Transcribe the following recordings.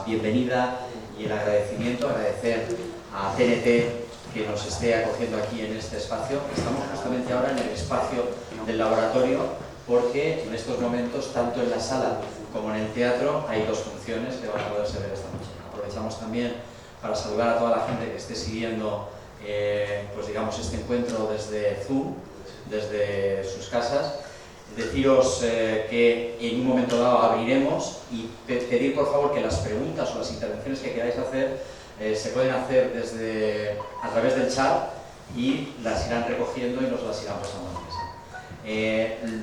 la bienvenida y el agradecimiento, agradecer a TNT que nos esté acogiendo aquí en este espacio. Estamos justamente ahora en el espacio del laboratorio porque en estos momentos, tanto en la sala como en el teatro, hay dos funciones que van a poderse ver esta noche. Aprovechamos también para saludar a toda la gente que esté siguiendo pues digamos este encuentro desde Zoom, desde sus casas. Deciros que en un momento dado abriremos y pedir por favor que las preguntas o las intervenciones que queráis hacer se pueden hacer a través del chat y las irán recogiendo y nos las irán pasando a la mesa.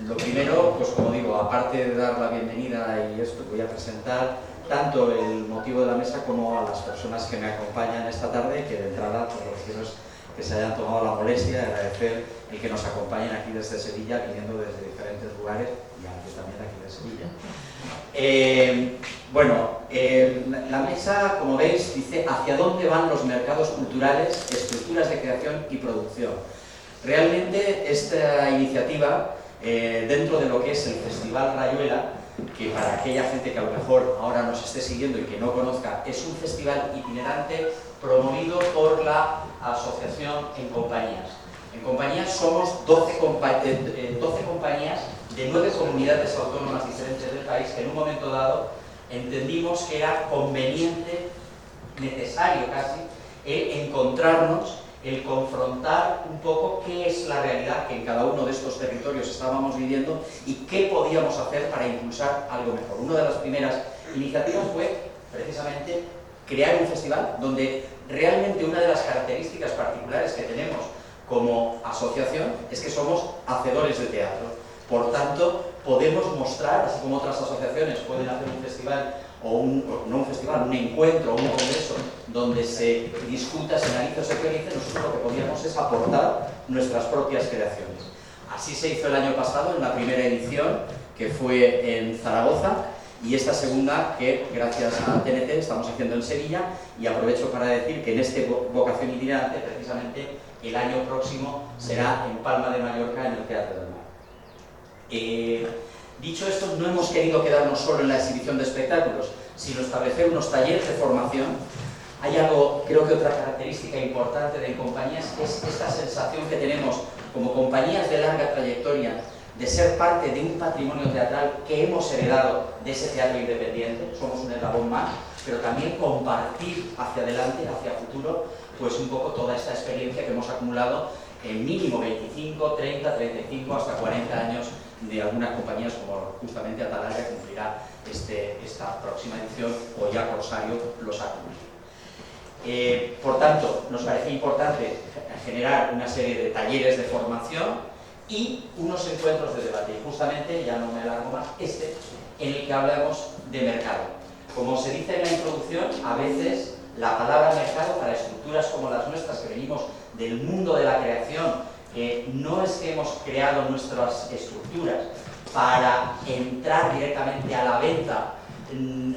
Lo primero, pues como digo, aparte de dar la bienvenida y esto, voy a presentar tanto el motivo de la mesa como a las personas que me acompañan esta tarde, que de entrada, por lo que quiero es que se hayan tomado la molestia de agradecer el que nos acompañen aquí desde Sevilla, viniendo desde diferentes lugares, y antes también aquí de Sevilla. La mesa, como veis, dice ¿hacia dónde van los mercados culturales, estructuras de creación y producción? Realmente esta iniciativa, dentro de lo que es el Festival Rayuela, que para aquella gente que a lo mejor ahora nos esté siguiendo y que no conozca, es un festival itinerante promovido por la Asociación En Compañías. En Compañías somos 12 compañías de 9 comunidades autónomas diferentes del país que en un momento dado entendimos que era conveniente, necesario casi, el encontrarnos, el confrontar un poco qué es la realidad que en cada uno de estos territorios estábamos viviendo y qué podíamos hacer para impulsar algo mejor. Una de las primeras iniciativas fue precisamente crear un festival donde realmente una de las características particulares que tenemos como asociación es que somos hacedores de teatro. Por tanto, podemos mostrar, así como otras asociaciones pueden hacer un festival un encuentro o un congreso donde se discuta, se analice o se teorice, nosotros lo que podíamos es aportar nuestras propias creaciones. Así se hizo el año pasado en la primera edición, que fue en Zaragoza, y esta segunda que gracias a TNT estamos haciendo en Sevilla, y aprovecho para decir que en este Vocación Itinerante precisamente el año próximo será en Palma de Mallorca en el Teatro del Mar. Dicho esto, no hemos querido quedarnos solo en la exhibición de espectáculos, sino establecer unos talleres de formación. Hay algo, creo que otra característica importante de compañías es esta sensación que tenemos como compañías de larga trayectoria de ser parte de un patrimonio teatral que hemos heredado de ese teatro independiente, somos un eslabón más, pero también compartir hacia adelante, hacia futuro, pues un poco toda esta experiencia que hemos acumulado en mínimo 25, 30, 35, hasta 40 años de algunas compañías como justamente Atalaya, que cumplirá esta próxima edición, o ya Rosario los ha cumplido. Por tanto, nos parece importante generar una serie de talleres de formación y unos encuentros de debate. Y justamente, ya no me alargo más, en el que hablamos de mercado. Como se dice en la introducción, a veces la palabra mercado para estructuras como las nuestras, que venimos del mundo de la creación, que no es que hemos creado nuestras estructuras para entrar directamente a la venta,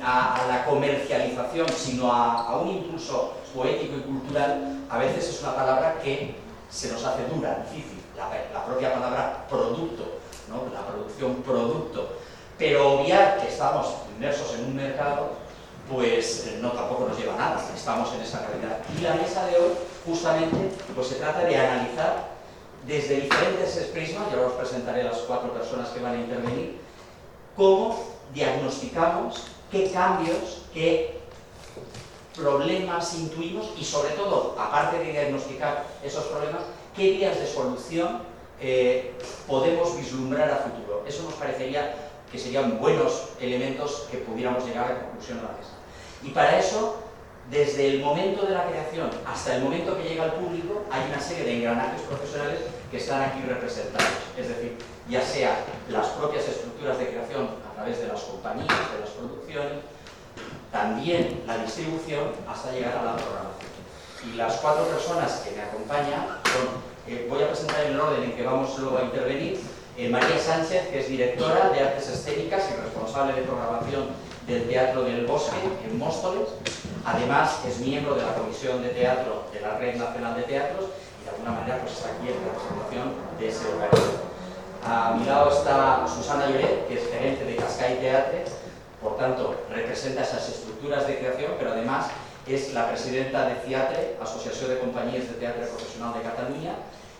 a la comercialización, sino a un impulso poético y cultural, a veces es una palabra que se nos hace dura, difícil, la propia palabra producto, ¿no? La producción producto, pero obviar que estamos inmersos en un mercado, pues tampoco nos lleva a nada, estamos en esa realidad. Y la mesa de hoy, justamente, pues se trata de analizar desde diferentes prismas, yo os presentaré las 4 personas que van a intervenir, cómo diagnosticamos, qué cambios, qué problemas intuimos y sobre todo, aparte de diagnosticar esos problemas, qué vías de solución podemos vislumbrar a futuro. Eso nos parecería que serían buenos elementos que pudiéramos llegar a conclusión a la mesa. Y para eso, desde el momento de la creación hasta el momento que llega al público, hay una serie de engranajes profesionales que están aquí representados. Es decir, ya sea las propias estructuras de creación a través de las compañías, de las producciones, también la distribución hasta llegar a la programación. Y las 4 personas que me acompañan son, voy a presentar en el orden en que vamos luego a intervenir, María Sánchez, que es directora de Artes Escénicas y responsable de programación del Teatro del Bosque en Móstoles. Además, es miembro de la Comisión de Teatro de la Red Nacional de Teatros y de alguna manera pues, está aquí en representación de ese organismo. A mi lado está Susana Lloret, que es gerente de Cascai Teatre, por tanto representa esas estructuras de creación, pero además es la presidenta de CIATRE, Asociació de Companyies de Teatre Professional de Cataluña,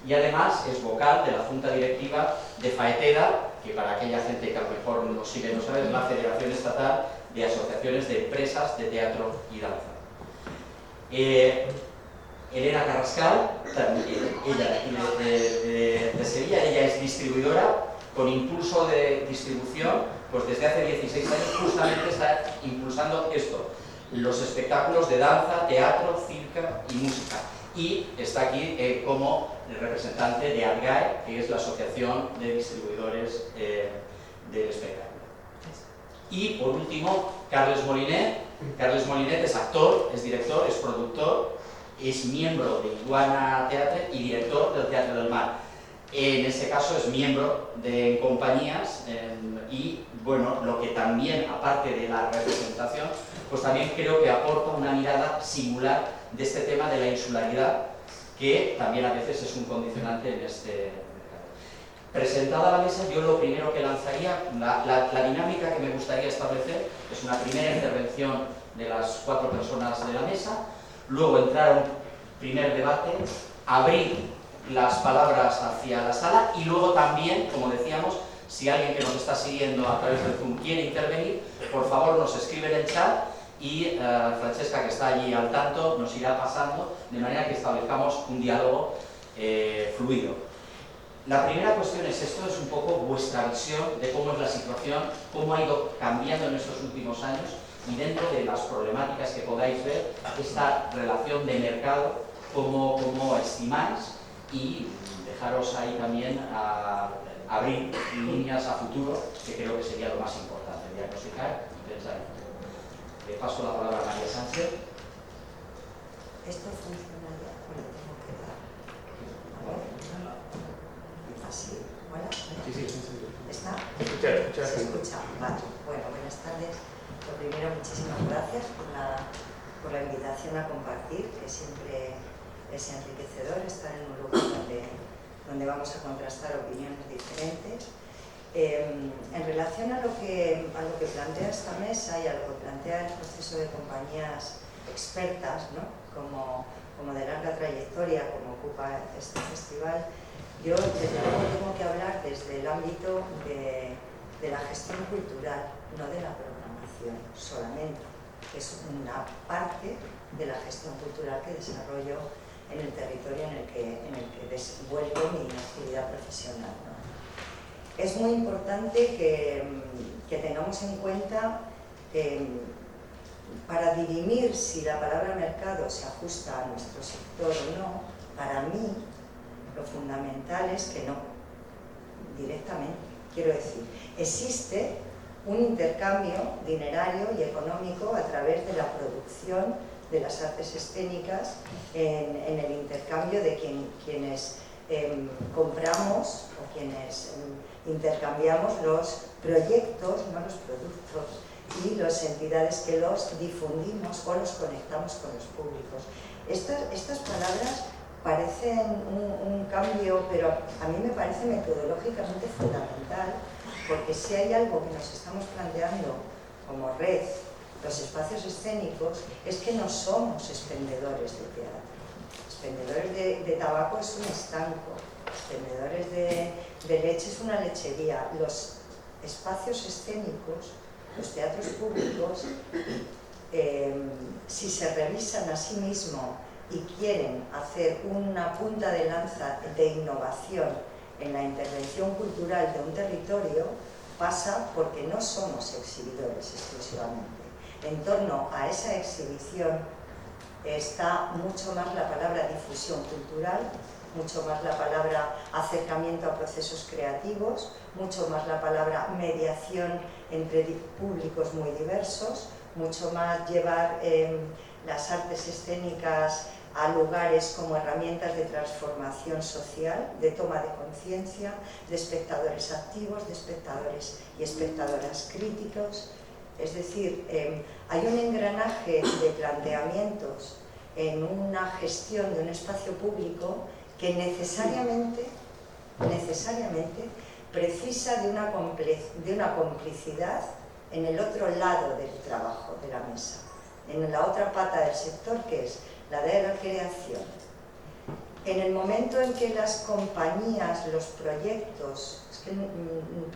y además es vocal de la Junta Directiva de FAETEDA, que para aquella gente que a lo mejor no sigue, no sabe, es la Federación Estatal de Asociaciones de Empresas de Teatro y Danza. Elena Carrascal, ella de Sevilla, ella es distribuidora con impulso de distribución, pues desde hace 16 años justamente está impulsando esto, los espectáculos de danza, teatro, circo y música. Y está aquí como representante de ADGAE, que es la Asociación de Distribuidores del Espectáculo. Y por último, Carles Molinet. Carles Molinet es actor, es director, es productor, es miembro de Iguana Teatre y director del Teatro del Mar. En este caso es miembro de compañías y, bueno, lo que también, aparte de la representación, pues también creo que aporta una mirada singular de este tema de la insularidad, que también a veces es un condicionante en este mercado. Presentada la mesa, yo lo primero que lanzaría, la dinámica que me gustaría establecer es una primera intervención de las 4 personas de la mesa, luego entrar a un primer debate, abrir las palabras hacia la sala y luego también, como decíamos, si alguien que nos está siguiendo a través del Zoom quiere intervenir, por favor nos escribe en el chat y Francesca, que está allí al tanto, nos irá pasando de manera que establezcamos un diálogo fluido. La primera cuestión es esto, es un poco vuestra visión de cómo es la situación, cómo ha ido cambiando en estos últimos años y dentro de las problemáticas que podáis ver, esta relación de mercado, cómo estimáis y dejaros ahí también a abrir líneas a futuro, que creo que sería lo más importante, diagnosticar y pensar en futuro. Le paso la palabra a María Sánchez. Esto funciona ya, bueno, tengo que dar. Así, ¿hola? Sí. ¿Está? Escuchar. ¿Se escucha? Vale. Bueno, buenas tardes. Lo primero, muchísimas gracias por la invitación a compartir, que siempre es enriquecedor estar en un lugar donde vamos a contrastar opiniones diferentes. En relación a lo que plantea esta mesa y a lo que plantea el proceso de compañías expertas, ¿no? como de larga trayectoria, como ocupa este festival, yo desde luego tengo que hablar desde el ámbito de la gestión cultural, no de la programación solamente, que es una parte de la gestión cultural que desarrollo en el territorio en el que desenvuelvo mi actividad profesional, ¿no? Es muy importante que tengamos en cuenta para dirimir si la palabra mercado se ajusta a nuestro sector o no. Para mí lo fundamental es que no, directamente. Quiero decir, existe un intercambio dinerario y económico a través de la producción de las artes escénicas en el intercambio de quienes compramos o quienes intercambiamos los proyectos, no los productos, y las entidades que los difundimos o los conectamos con los públicos. Estas palabras parecen un cambio, pero a mí me parece metodológicamente fundamental, porque si hay algo que nos estamos planteando como red, los espacios escénicos, es que no somos expendedores de teatro. Expendedores de tabaco es un estanco, expendedores de leche es una lechería. Los espacios escénicos, los teatros públicos, si se revisan a sí mismos y quieren hacer una punta de lanza de innovación en la intervención cultural de un territorio, pasa porque no somos exhibidores exclusivamente. En torno a esa exhibición está mucho más la palabra difusión cultural, mucho más la palabra acercamiento a procesos creativos, mucho más la palabra mediación entre públicos muy diversos, mucho más llevar las artes escénicas a lugares como herramientas de transformación social, de toma de conciencia, de espectadores activos, de espectadores y espectadoras críticos. Es decir, hay un engranaje de planteamientos en una gestión de un espacio público que necesariamente precisa de una complicidad en el otro lado del trabajo, de la mesa, en la otra pata del sector, que es la de la creación. En el momento en que las compañías, los proyectos, es que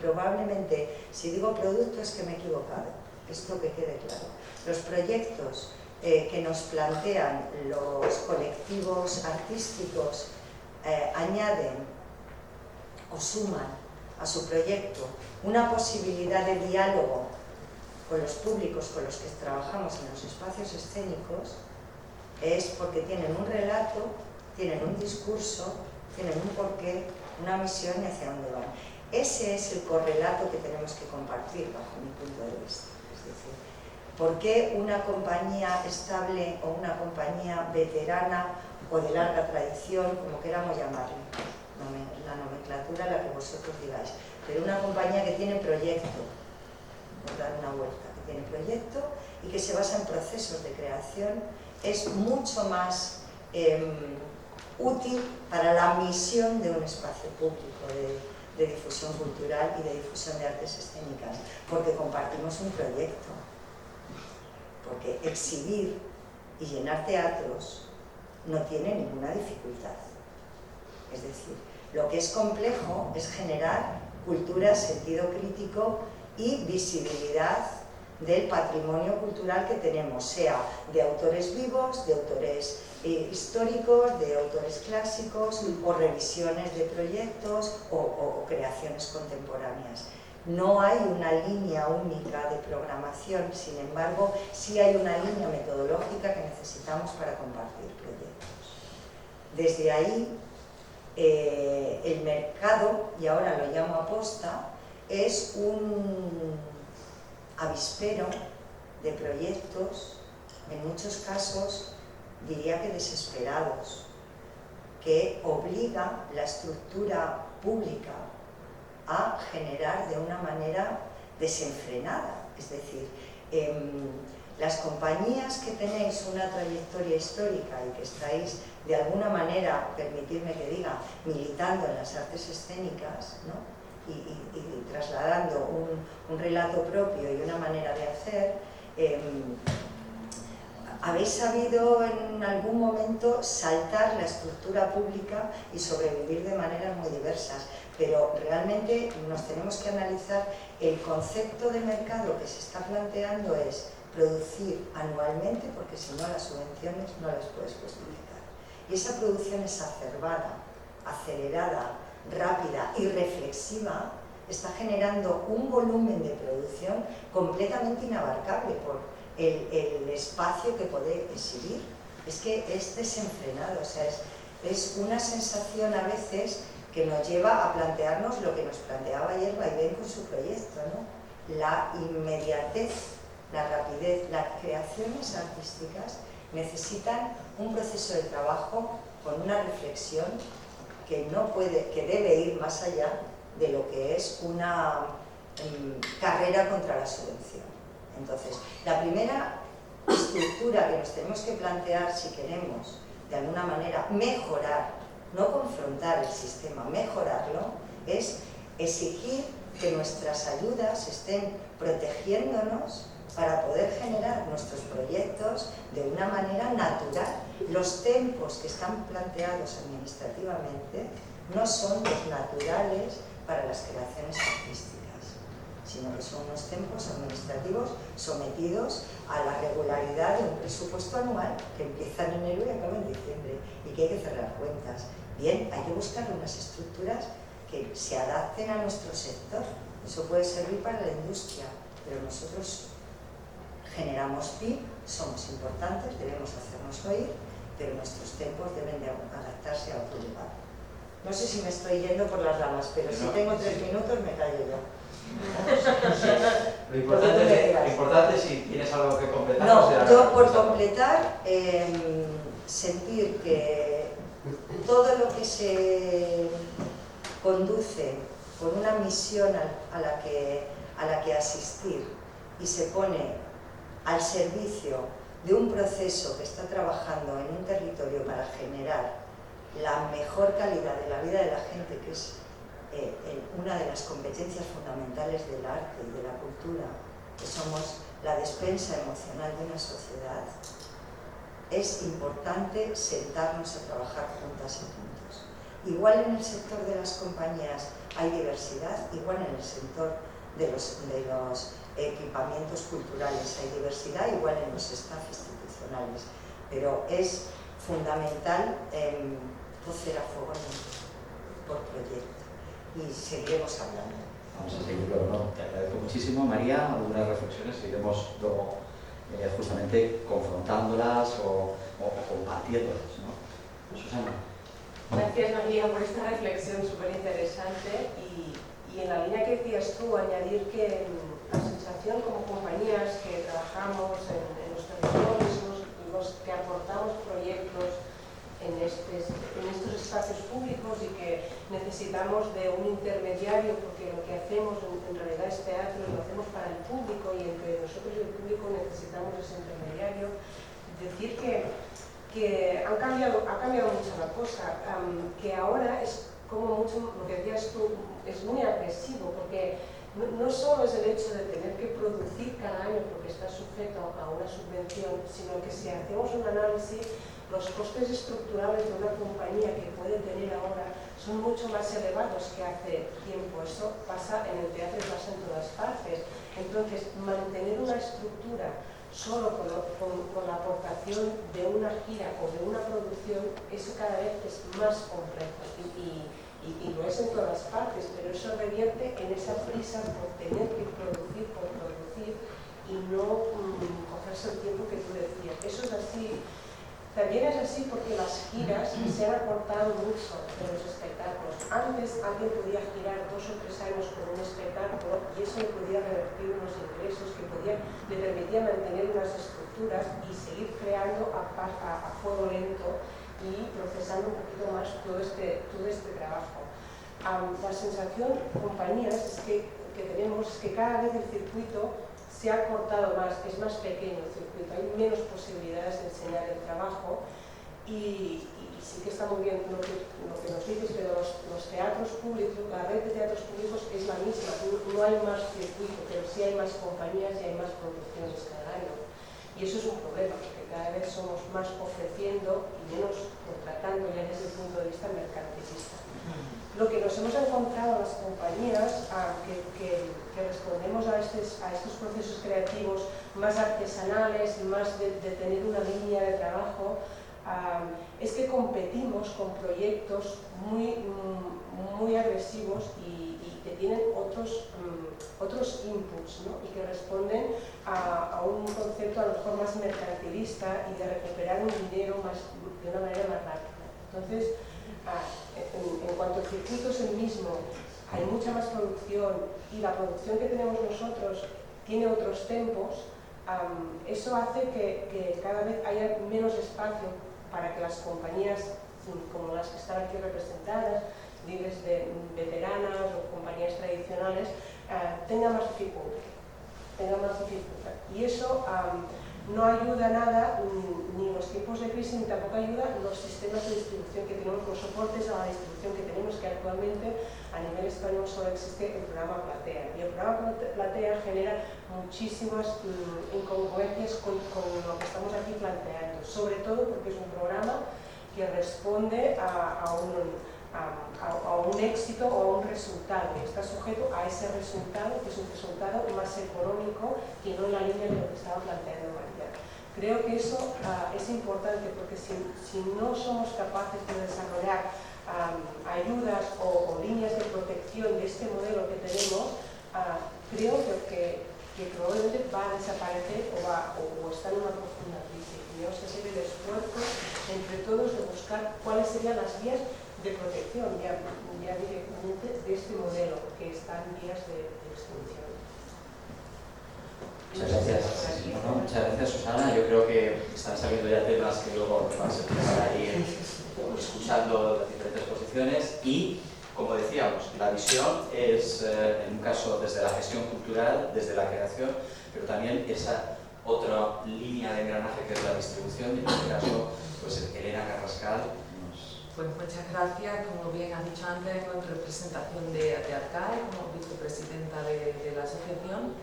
probablemente, si digo producto es que me he equivocado, esto que quede claro, los proyectos que nos plantean los colectivos artísticos añaden o suman a su proyecto una posibilidad de diálogo con los públicos con los que trabajamos en los espacios escénicos, es porque tienen un relato, tienen un discurso, tienen un porqué, una misión y hacia dónde van. Ese es el correlato que tenemos que compartir bajo mi punto de vista. Es decir, ¿por qué una compañía estable o una compañía veterana o de larga tradición, como queramos llamarle, la nomenclatura la que vosotros digáis, pero una compañía que tiene proyecto, por dar una vuelta, que tiene proyecto y que se basa en procesos de creación, es mucho más útil para la misión de un espacio público de difusión cultural y de difusión de artes escénicas, porque compartimos un proyecto, porque exhibir y llenar teatros no tiene ninguna dificultad. Es decir, lo que es complejo es generar cultura, sentido crítico y visibilidad del patrimonio cultural que tenemos, sea de autores vivos, de autores históricos, de autores clásicos o revisiones de proyectos o creaciones contemporáneas. No hay una línea única de programación, sin embargo, sí hay una línea metodológica que necesitamos para compartir proyectos. Desde ahí, el mercado, y ahora lo llamo aposta, es un avispero de proyectos, en muchos casos diría que desesperados, que obliga la estructura pública a generar de una manera desenfrenada. Es decir, las compañías que tenéis una trayectoria histórica y que estáis de alguna manera, permitidme que diga, militando en las artes escénicas, ¿no? y trasladando un relato propio y una manera de hacer, habéis sabido en algún momento saltar la estructura pública y sobrevivir de maneras muy diversas, pero realmente nos tenemos que analizar el concepto de mercado que se está planteando es producir anualmente, porque si no las subvenciones no las puedes justificar. Y esa producción exacerbada, acelerada, rápida y reflexiva está generando un volumen de producción completamente inabarcable por el espacio que puede exhibir. Es que es desenfrenado, o sea, es una sensación a veces que nos lleva a plantearnos lo que nos planteaba ayer Vaivén con su proyecto, ¿no? La inmediatez, la rapidez, las creaciones artísticas necesitan un proceso de trabajo con una reflexión que debe ir más allá de lo que es una carrera contra la subvención. Entonces, la primera estructura que nos tenemos que plantear si queremos de alguna manera mejorar, no confrontar el sistema, mejorarlo, es exigir que nuestras ayudas estén protegiéndonos para poder generar nuestros proyectos de una manera natural. Los tempos que están planteados administrativamente no son los naturales para las creaciones artísticas, sino que son unos tempos administrativos sometidos a la regularidad de un presupuesto anual que empieza en enero y acaba en diciembre y que hay que cerrar cuentas. Bien, hay que buscar unas estructuras que se adapten a nuestro sector. Eso puede servir para la industria, pero nosotros generamos PIB, somos importantes, debemos hacernos oír, pero nuestros tempos deben de adaptarse a otro lugar. No sé si me estoy yendo por las ramas, pero si tengo 3 minutos me callo yo. Lo importante, si tienes algo que completar. No, yo por completar, sentir que todo lo que se conduce con una misión a la que asistir y se pone al servicio de un proceso que está trabajando en un territorio para generar la mejor calidad de la vida de la gente, que es una de las competencias fundamentales del arte y de la cultura, que somos la despensa emocional de una sociedad, es importante sentarnos a trabajar juntas y juntos. Igual en el sector de las compañías hay diversidad, igual en el sector de los equipamientos culturales hay diversidad, igual en los staff institucionales, pero es fundamental cocer a fuego por proyecto y seguiremos hablando. Vamos a seguirlo, ¿no? Te agradezco muchísimo, María. Algunas reflexiones iremos luego justamente confrontándolas o compartiéndolas, ¿no? Susana. Gracias, María, por esta reflexión súper interesante y en la línea que decías tú, añadir que la sensación como compañías que trabajamos en los territorios, los que aportamos proyectos en estos espacios públicos y que necesitamos de un intermediario porque lo que hacemos en realidad es teatro y lo hacemos para el público y entre nosotros y el público necesitamos ese intermediario. Decir que ha cambiado mucho la cosa, que ahora es como mucho, lo que decías tú, es muy agresivo porque no solo es el hecho de tener que producir cada año porque está sujeto a una subvención, sino que si hacemos un análisis, los costes estructurales de una compañía que puede tener ahora son mucho más elevados que hace tiempo. Eso pasa en el teatro y pasa en todas partes. Entonces, mantener una estructura solo con la aportación de una gira o de una producción, eso cada vez es más complejo y lo es en todas partes, pero eso revierte en esa prisa por tener que producir por producir y no cogerse el tiempo que tú decías. Eso es así. También es así porque las giras se han acortado mucho de los espectáculos. Antes alguien podía girar 2 o 3 años con un espectáculo y eso le podía revertir unos ingresos que le permitía mantener unas estructuras y seguir creando a fuego lento y procesando un poquito más todo este trabajo. La sensación, compañías, que tenemos es que cada vez el circuito se ha cortado más, es más pequeño el circuito, hay menos posibilidades de enseñar el trabajo y sí que está muy bien lo que nos dices, pero los teatros públicos, la red de teatros públicos es la misma, no hay más circuito, pero sí hay más compañías y hay más producciones cada año. Y eso es un problema, porque cada vez somos más ofreciendo y menos contratando ya desde el punto de vista mercantilista. Lo que nos hemos encontrado las compañías que respondemos a estos procesos creativos más artesanales, más de tener una línea de trabajo, es que competimos con proyectos muy agresivos y que tienen otros inputs, ¿no? Y que responden a un concepto a lo mejor más mercantilista y de recuperar un dinero de una manera más rápida. Entonces, en cuanto al circuito es el mismo, hay mucha más producción y la producción que tenemos nosotros tiene otros tempos, eso hace que cada vez haya menos espacio para que las compañías como las que están aquí representadas, desde veteranas o compañías tradicionales, tengan más dificultad. Y eso no ayuda nada ni en los tiempos de crisis ni tampoco ayuda los sistemas de distribución que tenemos, los soportes a la distribución que tenemos, que actualmente a nivel español solo existe el programa Platea. Y el programa Platea genera muchísimas incongruencias con lo que estamos aquí planteando, sobre todo porque es un programa que responde a un éxito o a un resultado y está sujeto a ese resultado, que es un resultado más económico que no en la línea de lo que estaba planteando María. Creo que eso es importante porque si no somos capaces de desarrollar ayudas o líneas de protección de este modelo que tenemos, creo que probablemente va a desaparecer o está en una profunda crisis. Tenemos que hacer el esfuerzo entre todos de buscar cuáles serían las vías de protección ya directamente de este modelo que está en vías de extinción. Muchas gracias. Bueno, muchas gracias, Susana. Yo creo que están saliendo ya temas que luego vamos a empezar a ir escuchando las diferentes posiciones y, como decíamos, la visión es, en un caso, desde la gestión cultural, desde la creación, pero también esa otra línea de engranaje que es la distribución, y en este caso, pues Elena Carrascal. Pues muchas gracias, como bien ha dicho antes, en representación de ARCAE, como vicepresidenta de la asociación.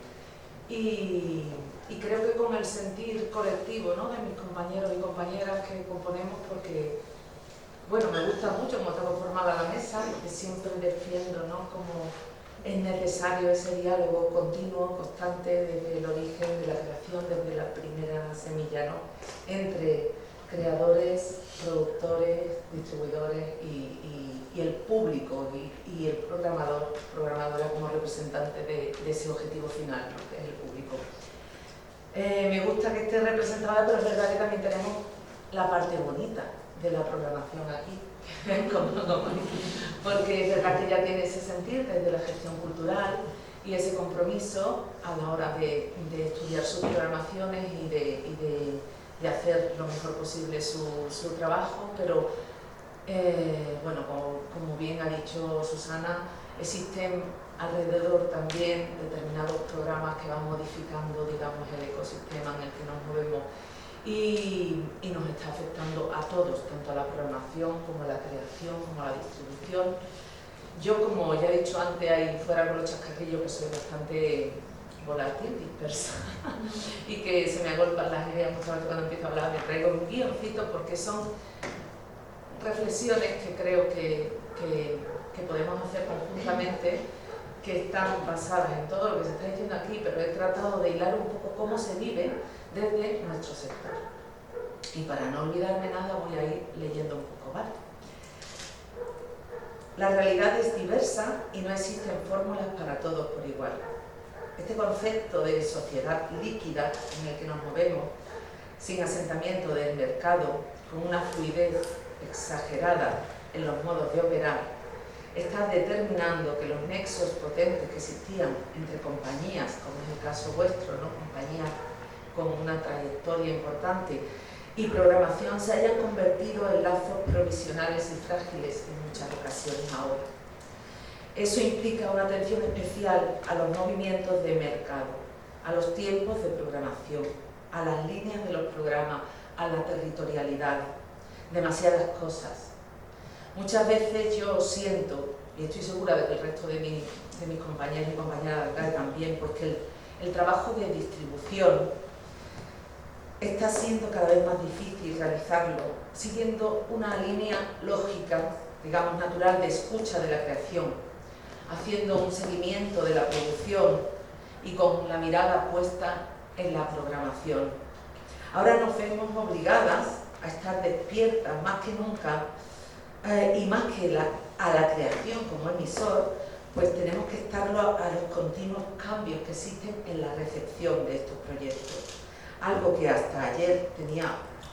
y creo que con el sentir colectivo, ¿no?, de mis compañeros y compañeras que componemos, porque bueno, me gusta mucho cómo tengo formada la mesa, que siempre defiendo, ¿no?, como es necesario ese diálogo continuo, constante, desde el origen de la creación, desde la primera semilla, ¿no?, entre creadores, productores, distribuidores y el público y el programadora como representante de ese objetivo final, ¿no?, que es el público. Me gusta que esté representada, pero es verdad que también tenemos la parte bonita de la programación aquí, porque es verdad que ya tiene ese sentir desde la gestión cultural y ese compromiso a la hora de estudiar sus programaciones y de hacer lo mejor posible su trabajo, pero bueno, como bien ha dicho Susana, existen alrededor también determinados programas que van modificando, digamos, el ecosistema en el que nos movemos y nos está afectando a todos, tanto a la programación como a la creación, como a la distribución. Yo, como ya he dicho antes, ahí fuera con los chascarrillos, que soy bastante volátil, dispersa, y que se me agolpan las ideas muchas veces cuando empiezo a hablar, me traigo un guioncito porque son reflexiones que creo que podemos hacer conjuntamente, que están basadas en todo lo que se está diciendo aquí, pero he tratado de hilar un poco cómo se vive desde nuestro sector. Y para no olvidarme nada voy a ir leyendo un poco, ¿vale? La realidad es diversa y no existen fórmulas para todos por igual. Este concepto de sociedad líquida en el que nos movemos, sin asentamiento del mercado, con una fluidez exagerada en los modos de operar, está determinando que los nexos potentes que existían entre compañías, como es el caso vuestro, ¿no?, compañías con una trayectoria importante, y programación se hayan convertido en lazos provisionales y frágiles en muchas ocasiones ahora. Eso implica una atención especial a los movimientos de mercado, a los tiempos de programación, a las líneas de los programas, a la territorialidad, demasiadas cosas. Muchas veces yo siento, y estoy segura de que el resto de mis compañeros y compañeras de acá también, porque el trabajo de distribución está siendo cada vez más difícil realizarlo, siguiendo una línea lógica, digamos natural, de escucha de la creación, haciendo un seguimiento de la producción y con la mirada puesta en la programación. Ahora nos vemos obligadas a estar despiertas más que nunca, y más que a la creación como emisor, pues tenemos que estar a los continuos cambios que existen en la recepción de estos proyectos. Algo que hasta ayer tenía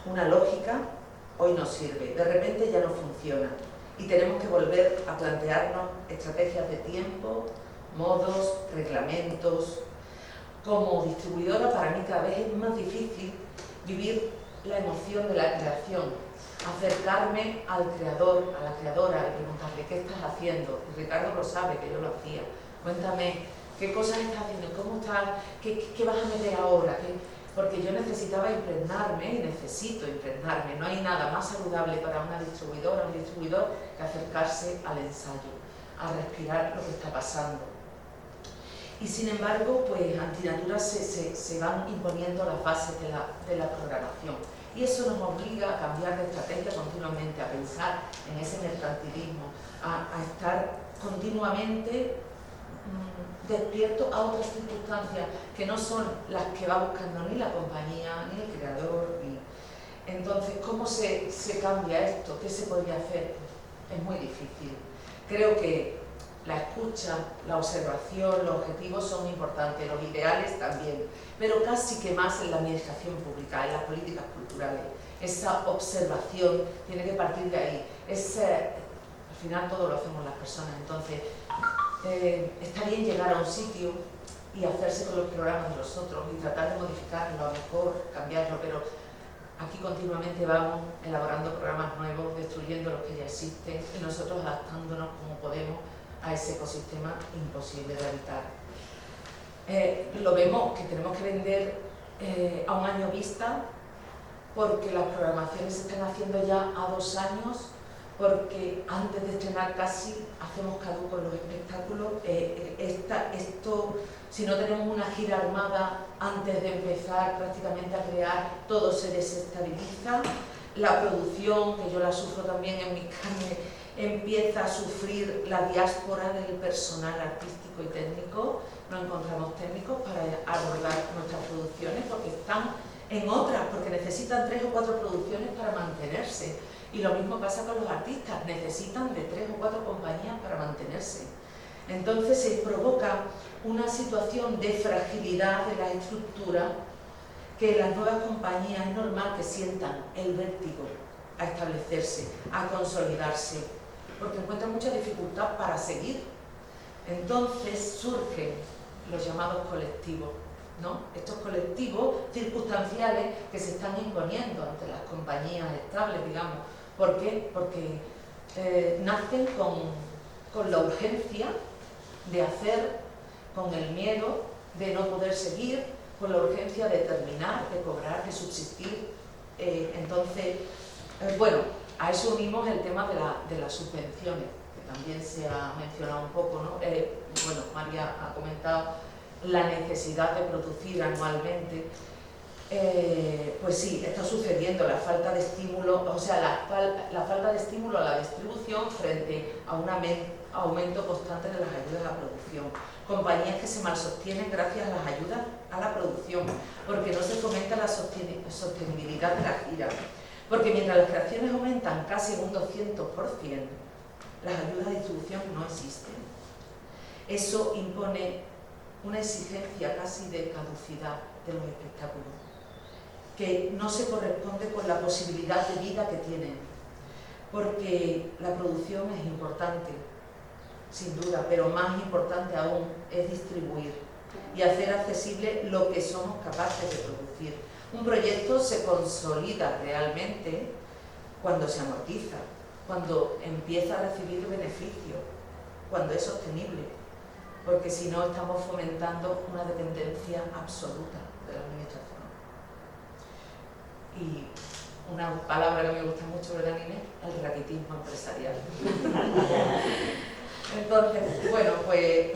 una lógica, hoy no sirve, de repente ya no funciona y tenemos que volver a plantearnos estrategias de tiempo, modos, reglamentos. Como distribuidora, para mí cada vez es más difícil vivir la emoción de la creación, acercarme al creador, a la creadora y preguntarle ¿qué estás haciendo? Y Ricardo lo sabe, que yo lo hacía. Cuéntame, ¿qué cosas estás haciendo? ¿Cómo estás? ¿Qué vas a meter ahora? Porque yo necesitaba impregnarme y necesito impregnarme. No hay nada más saludable para una distribuidora, un distribuidor, que acercarse al ensayo, a respirar lo que está pasando. Y sin embargo, pues antinatura se van imponiendo las bases de la programación. Y eso nos obliga a cambiar de estrategia continuamente, a pensar en ese mercantilismo, a estar continuamente despierto a otras circunstancias que no son las que va buscando ni la compañía, ni el creador. Entonces, ¿cómo se cambia esto? ¿Qué se podría hacer? Es muy difícil. Creo que la escucha, la observación, los objetivos son importantes, los ideales también, pero casi que más en la administración pública, en las políticas culturales. Esa observación tiene que partir de ahí. Al final todo lo hacemos las personas, entonces está bien llegar a un sitio y hacerse con los programas de los otros y tratar de modificarlo, a lo mejor cambiarlo, pero aquí continuamente vamos elaborando programas nuevos, destruyendo los que ya existen y nosotros adaptándonos como podemos a ese ecosistema imposible de habitar. Lo vemos que tenemos que vender a un año vista porque las programaciones se están haciendo ya a 2 años porque antes de estrenar casi hacemos caducos los espectáculos. Esto, si no tenemos una gira armada antes de empezar prácticamente a crear, todo se desestabiliza. La producción, que yo la sufro también en mi carne, empieza a sufrir la diáspora del personal artístico y técnico. No encontramos técnicos para abordar nuestras producciones porque están en otras, porque necesitan 3 o 4 producciones para mantenerse. Y lo mismo pasa con los artistas, necesitan de 3 o 4 compañías para mantenerse. Entonces se provoca una situación de fragilidad de la estructura que las nuevas compañías es normal que sientan el vértigo a establecerse, a consolidarse, porque encuentran mucha dificultad para seguir. Entonces surgen los llamados colectivos, ¿no? Estos colectivos circunstanciales que se están imponiendo ante las compañías estables, digamos. ¿Por qué? Porque nacen con la urgencia de hacer, con el miedo de no poder seguir, con la urgencia de terminar, de cobrar, de subsistir. Entonces, bueno, a eso unimos el tema de las subvenciones, que también se ha mencionado un poco, ¿no? Bueno, María ha comentado la necesidad de producir anualmente. Pues sí, está sucediendo la falta de estímulo, o sea, la falta de estímulo a la distribución frente a un aumento constante de las ayudas a la producción. Compañías que se malsostienen gracias a las ayudas a la producción, porque no se fomenta la sostenibilidad de la gira. Porque mientras las creaciones aumentan casi un 200%, las ayudas a distribución no existen. Eso impone una exigencia casi de caducidad de los espectáculos, que no se corresponde con la posibilidad de vida que tienen, porque la producción es importante, sin duda, pero más importante aún es distribuir y hacer accesible lo que somos capaces de producir. Un proyecto se consolida realmente cuando se amortiza, cuando empieza a recibir beneficios, cuando es sostenible, porque si no estamos fomentando una dependencia absoluta de la administración. Y una palabra que me gusta mucho, ¿verdad, Inés? El raquitismo empresarial. Entonces, bueno, pues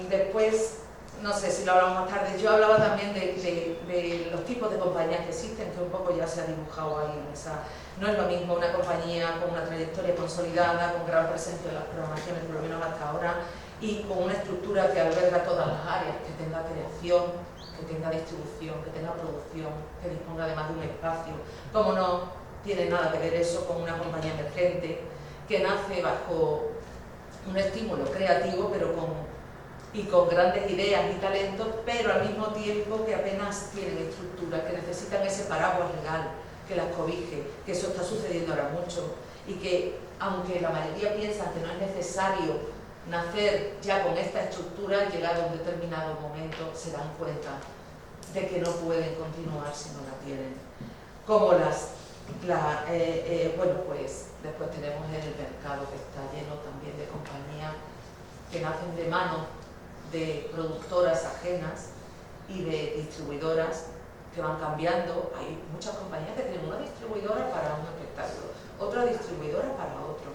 después, no sé si lo hablamos más tarde, yo hablaba también de los tipos de compañías que existen, que un poco ya se ha dibujado ahí en esa. No es lo mismo una compañía con una trayectoria consolidada, con gran presencia en las programaciones, por lo menos hasta ahora, y con una estructura que alberga todas las áreas, que tenga creación, que tenga distribución, que tenga producción, que disponga además de un espacio. Como no tiene nada que ver eso con una compañía emergente, que nace bajo un estímulo creativo, pero con grandes ideas y talentos, pero al mismo tiempo que apenas tienen estructuras, que necesitan ese paraguas legal que las cobije, que eso está sucediendo ahora mucho, y que aunque la mayoría piensa que no es necesario nacer ya con esta estructura, llegado a un determinado momento se dan cuenta de que no pueden continuar si no la tienen. Como bueno, pues después tenemos el mercado que está lleno también de compañías que nacen de mano de productoras ajenas y de distribuidoras que van cambiando. Hay muchas compañías que tienen una distribuidora para un espectáculo, otra distribuidora para otro,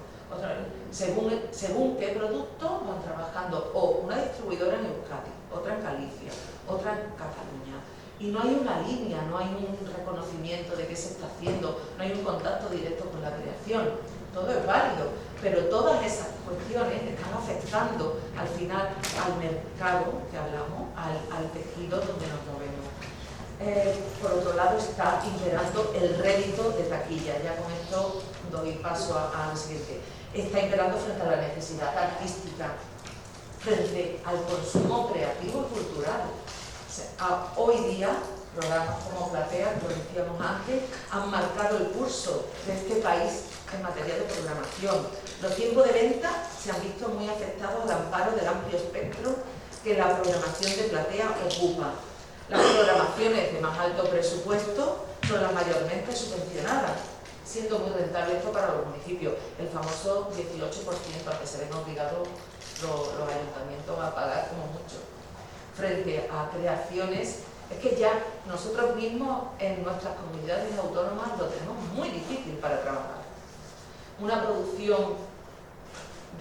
según qué producto van trabajando, o una distribuidora en Euskadi, otra en Galicia, otra en Cataluña. Y no hay una línea, no hay un reconocimiento de qué se está haciendo, no hay un contacto directo con la creación. Todo es válido, pero todas esas cuestiones están afectando al final al mercado que hablamos, al tejido donde nos movemos. Por otro lado está imperando el rédito de taquilla. Ya con esto doy paso a lo siguiente. Está imperando frente a la necesidad artística, frente al consumo creativo y cultural. O sea, hoy día, programas como Platea, como decíamos antes, han marcado el curso de este país en materia de programación. Los tiempos de venta se han visto muy afectados al amparo del amplio espectro que la programación de Platea ocupa. Las programaciones de más alto presupuesto son las mayormente subvencionadas, siendo muy rentable esto para los municipios. El famoso 18% al que se ven obligados los ayuntamientos a pagar como mucho. Frente a creaciones, es que ya nosotros mismos en nuestras comunidades autónomas lo tenemos muy difícil para trabajar. una producción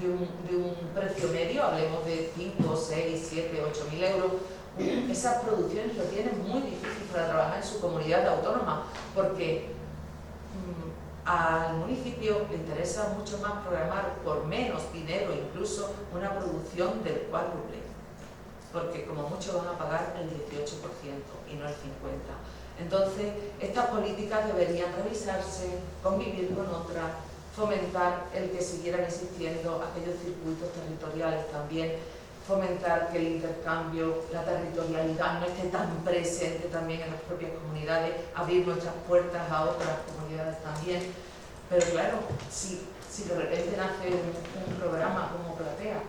de un precio medio, hablemos de 5, 6, 7, 8.000 euros, esas producciones lo tienen muy difícil para trabajar en su comunidad autónoma, porque al municipio le interesa mucho más programar por menos dinero incluso una producción del cuádruple, porque como mucho van a pagar el 18% y no el 50%. Entonces, estas políticas deberían revisarse, convivir con otras, fomentar el que siguieran existiendo aquellos circuitos territoriales también, fomentar que el intercambio, la territorialidad no esté tan presente también en las propias comunidades, abrir nuestras puertas a otras comunidades también. Pero claro, si de repente nace un programa como Platea,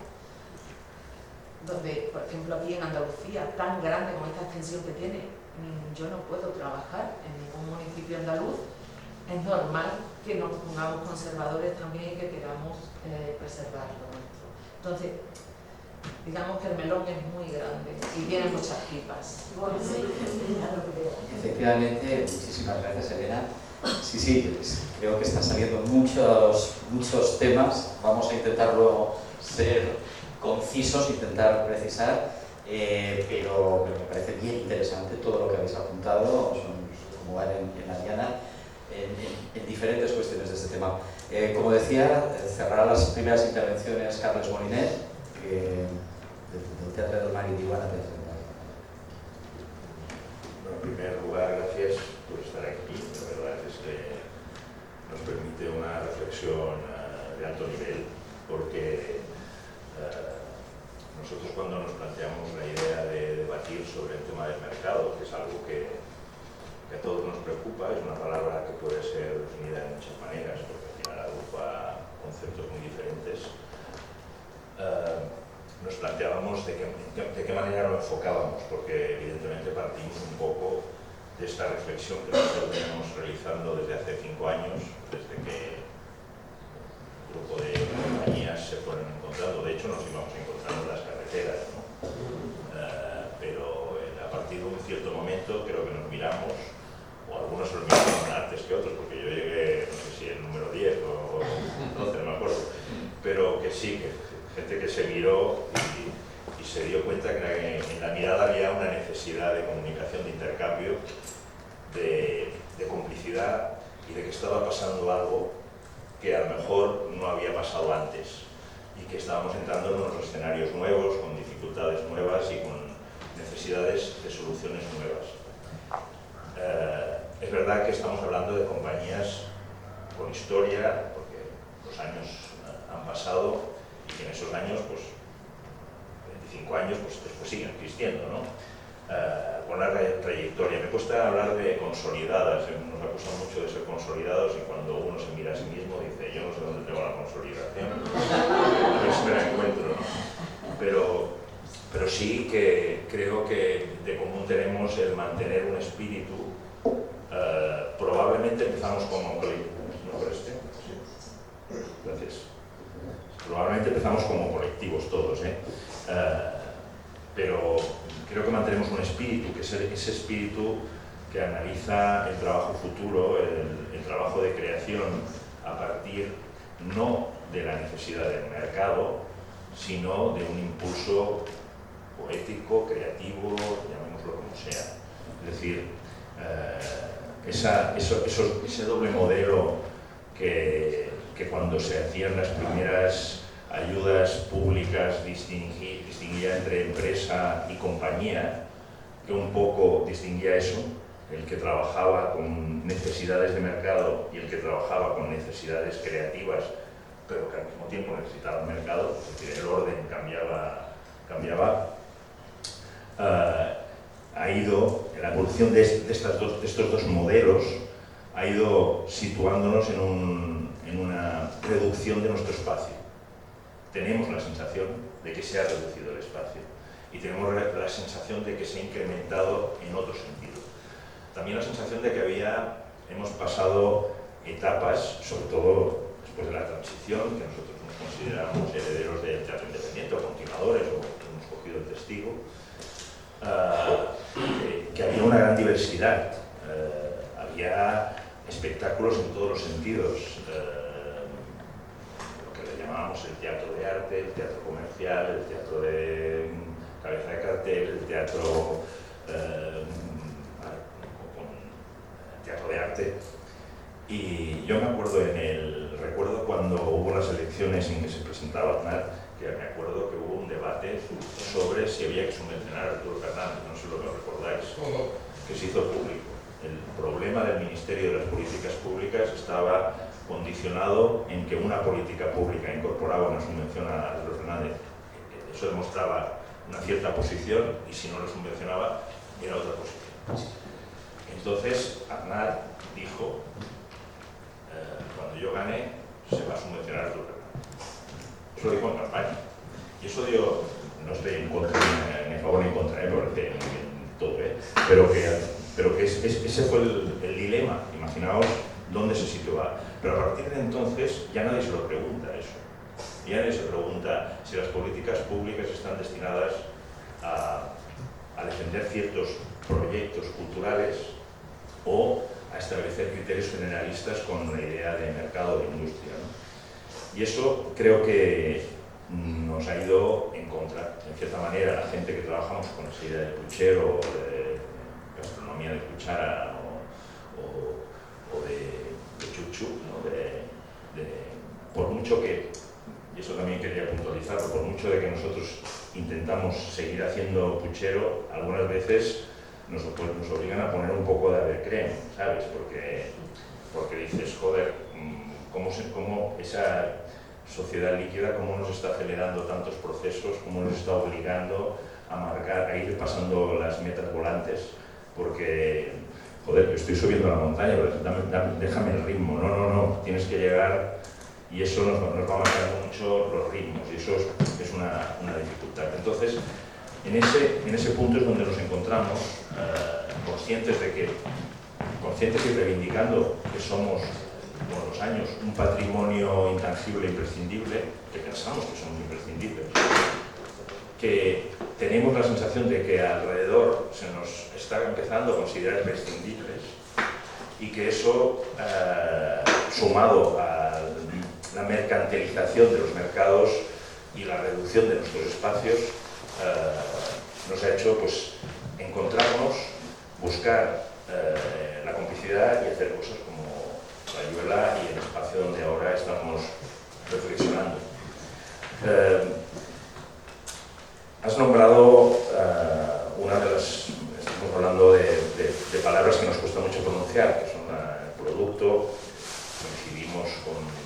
donde, por ejemplo, aquí en Andalucía, tan grande como esta extensión que tiene, yo no puedo trabajar en ningún municipio andaluz, es normal que nos pongamos conservadores también y que queramos preservar lo nuestro. Entonces, digamos que el melón es muy grande y tiene muchas pipas. Efectivamente, muchísimas gracias, Elena. Sí, pues creo que están saliendo muchos temas. Vamos a intentarlo ser concisos, intentar precisar, pero me parece bien interesante todo lo que habéis apuntado, como van en la diana, en diferentes cuestiones de este tema. Como decía, cerrará las primeras intervenciones Carles Molinet, del Teatro del Mar y Diwana. En primer lugar, gracias por estar aquí. La verdad es que nos permite una reflexión de alto nivel, porque nosotros cuando nos planteamos la idea de debatir sobre el tema del mercado, que es algo que a todos nos preocupa, es una palabra que puede ser definida de muchas maneras, porque al final agrupa conceptos muy diferentes, nos planteábamos de qué manera lo enfocábamos, porque evidentemente partimos un poco de esta reflexión que nosotros venimos realizando desde hace 5 años, desde que un grupo de compañías se fueron encontrando. De hecho, nos íbamos encontrando en las carreteras, ¿no? Pero a partir de un cierto momento creo que nos miramos, o algunos lo miraron antes que otros, porque yo llegué, no sé si el número 10 o 12, no me acuerdo, pero que sí, que gente que se miró y se dio cuenta que en la mirada había una necesidad de comunicación, de intercambio, de complicidad, y de que estaba pasando algo que a lo mejor no había pasado antes, y que estábamos entrando en unos escenarios nuevos, con dificultades nuevas y con necesidades de soluciones nuevas. Es verdad que estamos hablando de compañías con historia, porque los años han pasado, y que en esos años, pues 25 años, pues después siguen existiendo, ¿no? Con larga trayectoria. Me cuesta hablar de consolidadas, nos acusan mucho de ser consolidados, y cuando uno se mira a sí mismo dice, yo no sé dónde tengo la consolidación, a ver si me la encuentro, ¿no? Pero sí que creo que de común tenemos el mantener un espíritu. Probablemente empezamos como Gracias. Probablemente empezamos como colectivos todos, pero creo que mantenemos un espíritu, que es ese espíritu que analiza el trabajo futuro, el trabajo de creación a partir no de la necesidad del mercado, sino de un impulso poético, creativo, llamémoslo como sea. Es decir, ese doble modelo que cuando se hacían las primeras ayudas públicas distinguía entre empresa y compañía, que un poco distinguía eso, el que trabajaba con necesidades de mercado y el que trabajaba con necesidades creativas, pero que al mismo tiempo necesitaba el mercado, es decir, el orden cambiaba. Ha ido, la evolución de estos dos modelos ha ido situándonos en una reducción de nuestro espacio. Tenemos la sensación de que se ha reducido el espacio y tenemos la sensación de que se ha incrementado en otro sentido. También la sensación de que hemos pasado etapas, sobre todo después de la transición, que nosotros nos consideramos herederos del teatro independiente o continuadores, o hemos cogido el testigo, que había una gran diversidad, había espectáculos en todos los sentidos, llamábamos el teatro de arte, el teatro comercial, el teatro de cabeza de cartel, el teatro teatro de arte. Y yo me acuerdo recuerdo cuando hubo las elecciones en que se presentaba Aznar, que me acuerdo que hubo un debate sobre si había que subvencionar a Arturo Fernández, no sé si lo recordáis, que se hizo público. El problema del Ministerio de las Políticas Públicas estaba condicionado en que una política pública incorporaba una subvención a Arturo Fernández. Eso demostraba una cierta posición, y si no lo subvencionaba, era otra posición. Entonces, Aznar dijo, cuando yo gane, se va a subvencionar a Arturo Fernández. Eso lo dijo en campaña. Y eso dio, no estoy en contra, ni a favor ni en contra, me parece en todo, pero que ese fue el dilema. Imaginaos dónde se situaba. Pero a partir de entonces ya nadie se lo pregunta eso. Ya nadie se pregunta si las políticas públicas están destinadas a defender ciertos proyectos culturales o a establecer criterios generalistas con una idea de mercado de industria, ¿no? Y eso creo que nos ha ido en contra. En cierta manera, la gente que trabajamos con esa idea de puchero o de gastronomía de cuchara o de chuchu, ¿no? Por mucho que, y eso también quería puntualizarlo, por mucho de que nosotros intentamos seguir haciendo puchero, algunas veces nos obligan a poner un poco de Avercrem, ¿sabes? Porque dices, joder, ¿cómo esa sociedad líquida, cómo nos está acelerando tantos procesos, cómo nos está obligando a ir pasando las metas volantes? Porque, joder, yo estoy subiendo la montaña, pero déjame el ritmo, no, tienes que llegar, y eso nos va a marcar mucho los ritmos, y eso es una dificultad. Entonces, en ese punto es donde nos encontramos, conscientes y reivindicando que somos, con los años, un patrimonio intangible e imprescindible, que pensamos que somos imprescindibles, que tenemos la sensación de que alrededor se nos está empezando a considerar imprescindibles, y que eso, sumado a la mercantilización de los mercados y la reducción de nuestros espacios, nos ha hecho pues encontrarnos, buscar la complicidad y hacer cosas como Rayuela y el espacio donde ahora estamos reflexionando. Has nombrado una de las, estamos hablando de palabras que nos cuesta mucho pronunciar, que son producto, coincidimos con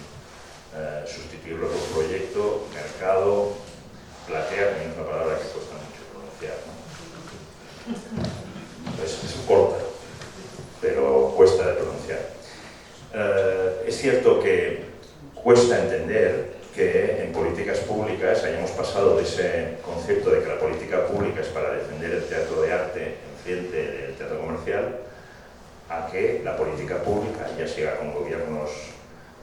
sustituirlo por proyecto, mercado, platea, también es una palabra que cuesta mucho pronunciar, ¿no? Es corta, pero cuesta de pronunciar. Es cierto que cuesta entender que en políticas públicas hayamos pasado de ese concepto de que la política pública es para defender el teatro de arte enfrente del teatro comercial, a que la política pública, ya sea con gobiernos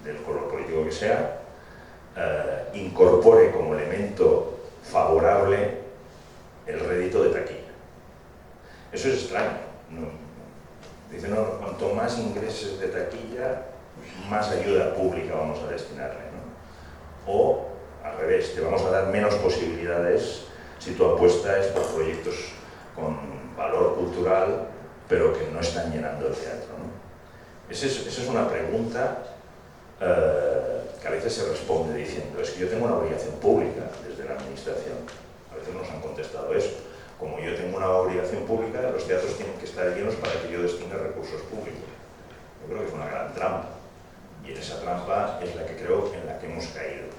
del color político que sea, incorpore como elemento favorable el rédito de taquilla. Eso es extraño, ¿no? Dicen, no, cuanto más ingresos de taquilla, más ayuda pública vamos a destinarle, ¿no? O, al revés, te vamos a dar menos posibilidades si tu apuesta es por proyectos con valor cultural, pero que no están llenando el teatro, ¿no? Esa es una pregunta que a veces se responde diciendo, es que yo tengo una obligación pública desde la administración. A veces nos han contestado eso. Como yo tengo una obligación pública, los teatros tienen que estar llenos para que yo destine recursos públicos. Yo creo que es una gran trampa. Y en esa trampa es la que creo en la que hemos caído.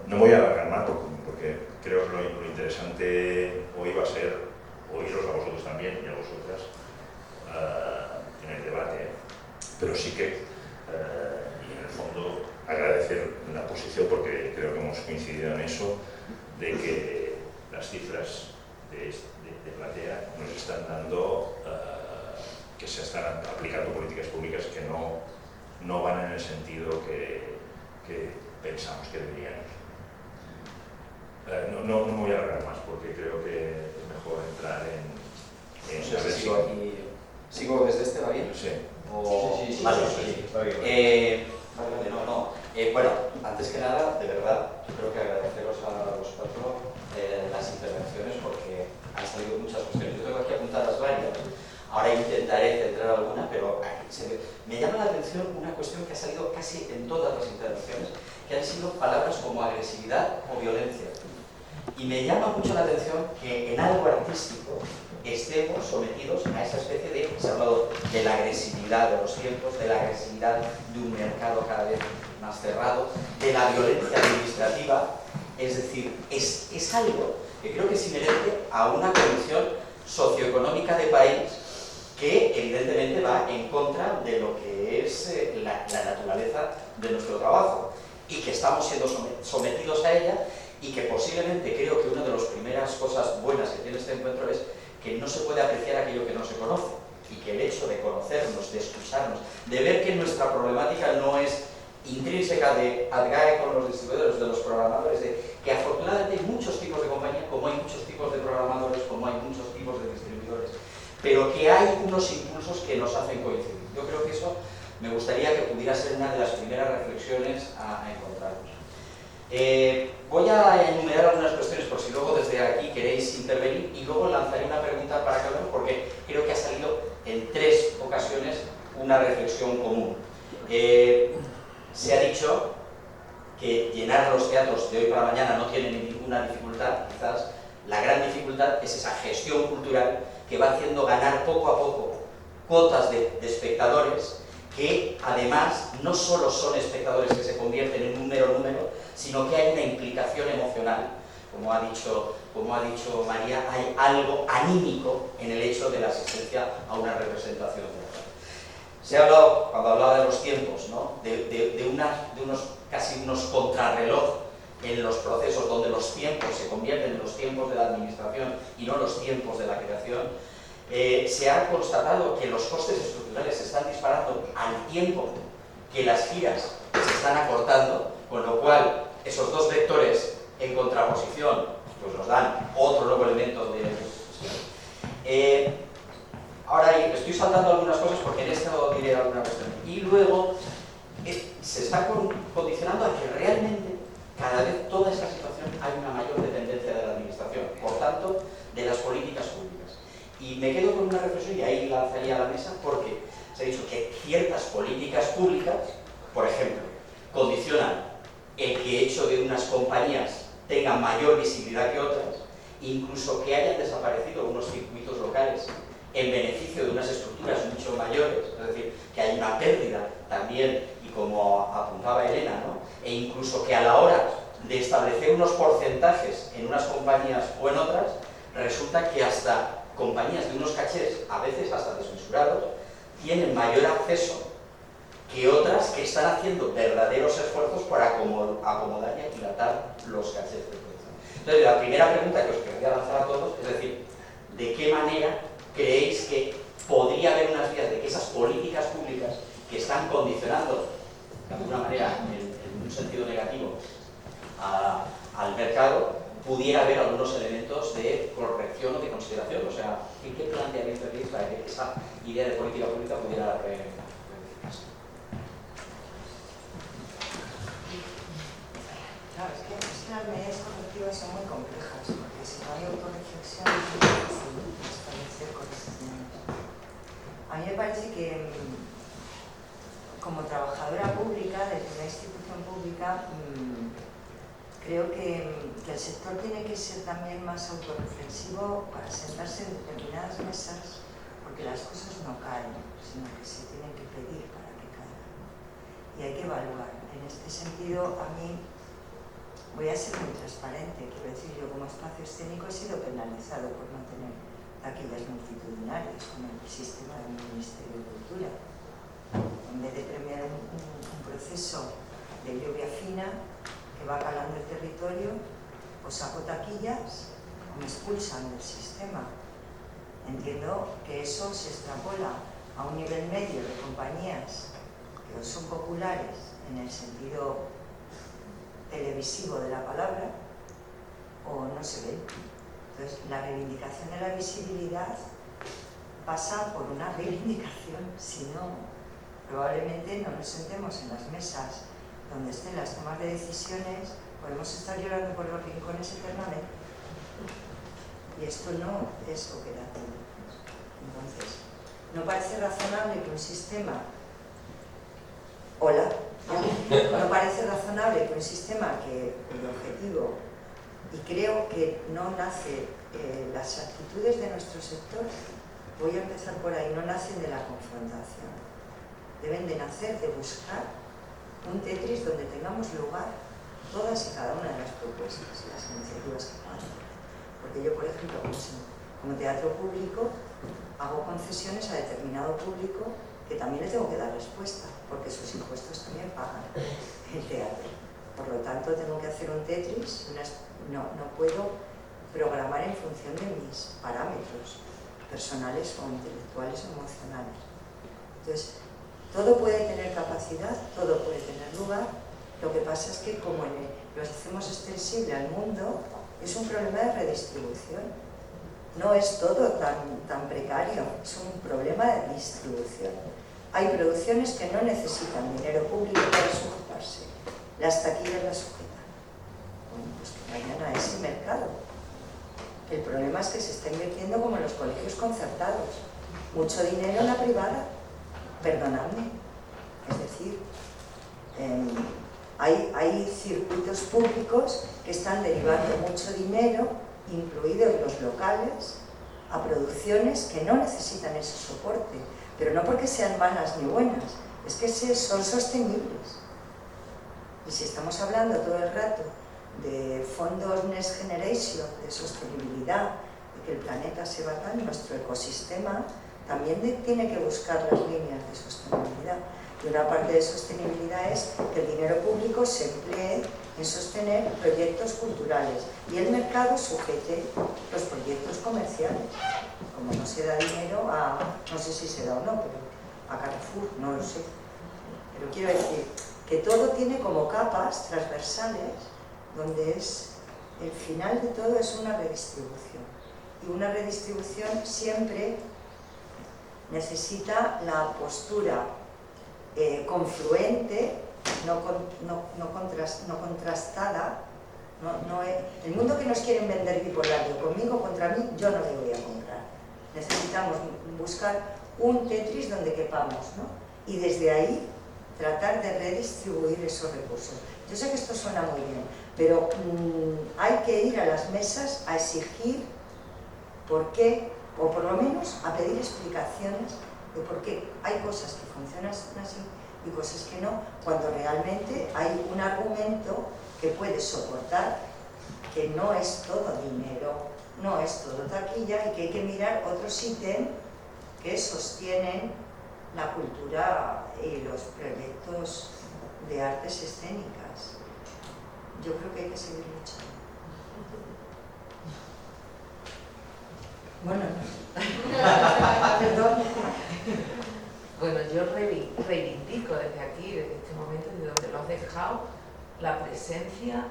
No me voy a alargar más porque creo que lo interesante hoy va a ser oíros a vosotros también y a vosotras en el debate. Pero sí que, y en el fondo, agradecer la posición, porque creo que hemos coincidido en eso, de que las cifras de platea nos están dando que se están aplicando políticas públicas que no van en el sentido que pensamos que deberían ir. No me voy a alargar más porque creo que es mejor entrar en no sé si sigo aquí. ¿Sigo desde este, va bien? Sí. O... Sí. Vale, Sí, está bien. vale, no. Bueno, antes que nada, de verdad, creo que agradeceros a los cuatro las intervenciones porque han salido muchas cuestiones. Yo tengo aquí apuntadas varias, ahora intentaré centrar alguna, pero me llama la atención una cuestión que ha salido casi en todas las intervenciones, que han sido palabras como agresividad o violencia. Y me llama mucho la atención que en algo artístico estemos sometidos a esa especie de, se ha hablado de la agresividad de los tiempos, de la agresividad de un mercado cada vez más cerrado, de la violencia administrativa, es decir, es algo que creo que es inherente a una condición socioeconómica de país que evidentemente va en contra de lo que es la naturaleza de nuestro trabajo y que estamos siendo sometidos a ella y que posiblemente creo que una de las primeras cosas buenas que tiene este encuentro es que no se puede apreciar aquello que no se conoce y que el hecho de conocernos, de escucharnos, de ver que nuestra problemática no es intrínseca de ADGAE con los distribuidores, de los programadores, de que afortunadamente hay muchos tipos de compañía, como hay muchos tipos de programadores, como hay muchos tipos de distribuidores, pero que hay unos impulsos que nos hacen coincidir. Yo creo que eso me gustaría que pudiera ser una de las primeras reflexiones a encontrarnos. Voy a enumerar algunas cuestiones por si luego desde aquí queréis intervenir y luego lanzaré una pregunta para cada uno porque creo que ha salido en 3 ocasiones una reflexión común. Se ha dicho que llenar los teatros de hoy para mañana no tiene ninguna dificultad, quizás la gran dificultad es esa gestión cultural que va haciendo ganar poco a poco cuotas de espectadores que además no solo son espectadores que se convierten en un mero número, sino que hay una implicación emocional. Como ha dicho María, hay algo anímico en el hecho de la asistencia a una representación teatral. Se ha hablado, cuando hablaba de los tiempos, ¿no? de casi unos contrarreloj en los procesos donde los tiempos se convierten en los tiempos de la administración y no los tiempos de la creación. Se ha constatado que los costes estructurales se están disparando al tiempo que las giras se están acortando, con lo cual esos dos vectores en contraposición pues nos dan otro nuevo elemento de discusión. Ahora estoy saltando algunas cosas porque en esto diré alguna cuestión. Y luego se está condicionando a que realmente cada vez toda esta situación hay una mayor dependencia de la administración, por tanto, de las políticas públicas. Y me quedo con una reflexión y ahí lanzaría a la mesa porque se ha dicho que ciertas políticas públicas, por ejemplo, condicionan el que hecho de unas compañías tengan mayor visibilidad que otras, incluso que hayan desaparecido unos circuitos locales en beneficio de unas estructuras mucho mayores, es decir, que hay una pérdida también, y como apuntaba Elena, ¿no? E incluso que a la hora de establecer unos porcentajes en unas compañías o en otras, resulta que hasta compañías de unos cachés, a veces hasta desmesurados, tienen mayor acceso que otras que están haciendo verdaderos esfuerzos para acomodar y aquilatar los cachés de producción. Entonces, la primera pregunta que os querría lanzar a todos es decir, ¿de qué manera creéis que podría haber unas vías de que esas políticas públicas que están condicionando, de alguna manera, en un sentido negativo, al mercado, pudiera haber algunos elementos de corrección o de consideración? O sea, ¿en qué planteamiento tenéis para que esa idea de política pública pudiera reivindicarse? Claro, es que las medidas correctivas son muy complejas, porque si no hay autorreflexión es muy difícil establecer correcciones. A mí me parece que, como trabajadora pública, desde una institución pública, creo que el sector tiene que ser también más autorreflexivo para sentarse en determinadas mesas, porque las cosas no caen, sino que se tienen que pedir para que caigan. Y hay que evaluar. En este sentido, a mí voy a ser muy transparente. Quiero decir, yo como espacio escénico he sido penalizado por no tener taquillas multitudinarias con el sistema del Ministerio de Cultura. En vez de premiar un proceso de lluvia fina que va calando el territorio, o saco taquillas o me expulsan del sistema. Entiendo que eso se extrapola a un nivel medio de compañías que son populares en el sentido televisivo de la palabra, o no se ve. Entonces, la reivindicación de la visibilidad pasa por una reivindicación, si no, probablemente no nos sentemos en las mesas donde estén las tomas de decisiones, podemos estar llorando por los rincones eternamente. Y esto no es operativo. Entonces, no parece razonable que un sistema... Hola. No parece razonable que un sistema cuyo objetivo, y creo que no nace, las actitudes de nuestro sector, voy a empezar por ahí, no nacen de la confrontación. Deben de nacer de buscar un Tetris donde tengamos lugar todas y cada una de las propuestas, las iniciativas que puedan hacer. Porque yo, por ejemplo, como teatro público, hago concesiones a determinado público que también le tengo que dar respuesta, porque sus impuestos también pagan el teatro. Por lo tanto, tengo que hacer un Tetris, no puedo programar en función de mis parámetros personales o intelectuales o emocionales. Entonces, todo puede tener capacidad, todo puede tener lugar, lo que pasa es que como lo hacemos extensible al mundo, es un problema de redistribución. No es todo tan precario, es un problema de distribución. Hay producciones que no necesitan dinero público para sujetarse. Las taquillas las sujetan. Bueno, pues que vayan a ese mercado. El problema es que se está invirtiendo como en los colegios concertados. Mucho dinero en la privada. Perdonadme. Es decir, hay circuitos públicos que están derivando mucho dinero, incluidos los locales, a producciones que no necesitan ese soporte. Pero no porque sean malas ni buenas, es que son sostenibles. Y si estamos hablando todo el rato de fondos Next Generation, de sostenibilidad, de que el planeta se va tal, nuestro ecosistema también tiene que buscar las líneas de sostenibilidad. Y una parte de sostenibilidad es que el dinero público se emplee en sostener proyectos culturales y el mercado sujete los proyectos comerciales. Como no se da dinero no sé si se da o no, pero a Carrefour, no lo sé. Pero quiero decir que todo tiene como capas transversales, donde el final de todo es una redistribución. Y una redistribución siempre necesita la postura confluente, no contrastada. El mundo que nos quieren vender bipolario, conmigo contra mí, yo no le voy a comprar. Necesitamos buscar un Tetris donde quepamos, ¿no? Y desde ahí tratar de redistribuir esos recursos. Yo sé que esto suena muy bien, pero hay que ir a las mesas a exigir por qué, o por lo menos a pedir explicaciones de por qué hay cosas que funcionan así y cosas que no, cuando realmente hay un argumento que puede soportar que no es todo dinero, no es todo taquilla y que hay que mirar otros ítems que sostienen la cultura y los proyectos de artes escénicas. Yo creo que hay que seguir luchando. Bueno, perdón. Bueno, yo reivindico desde aquí, desde este momento, desde donde lo has dejado, la presencia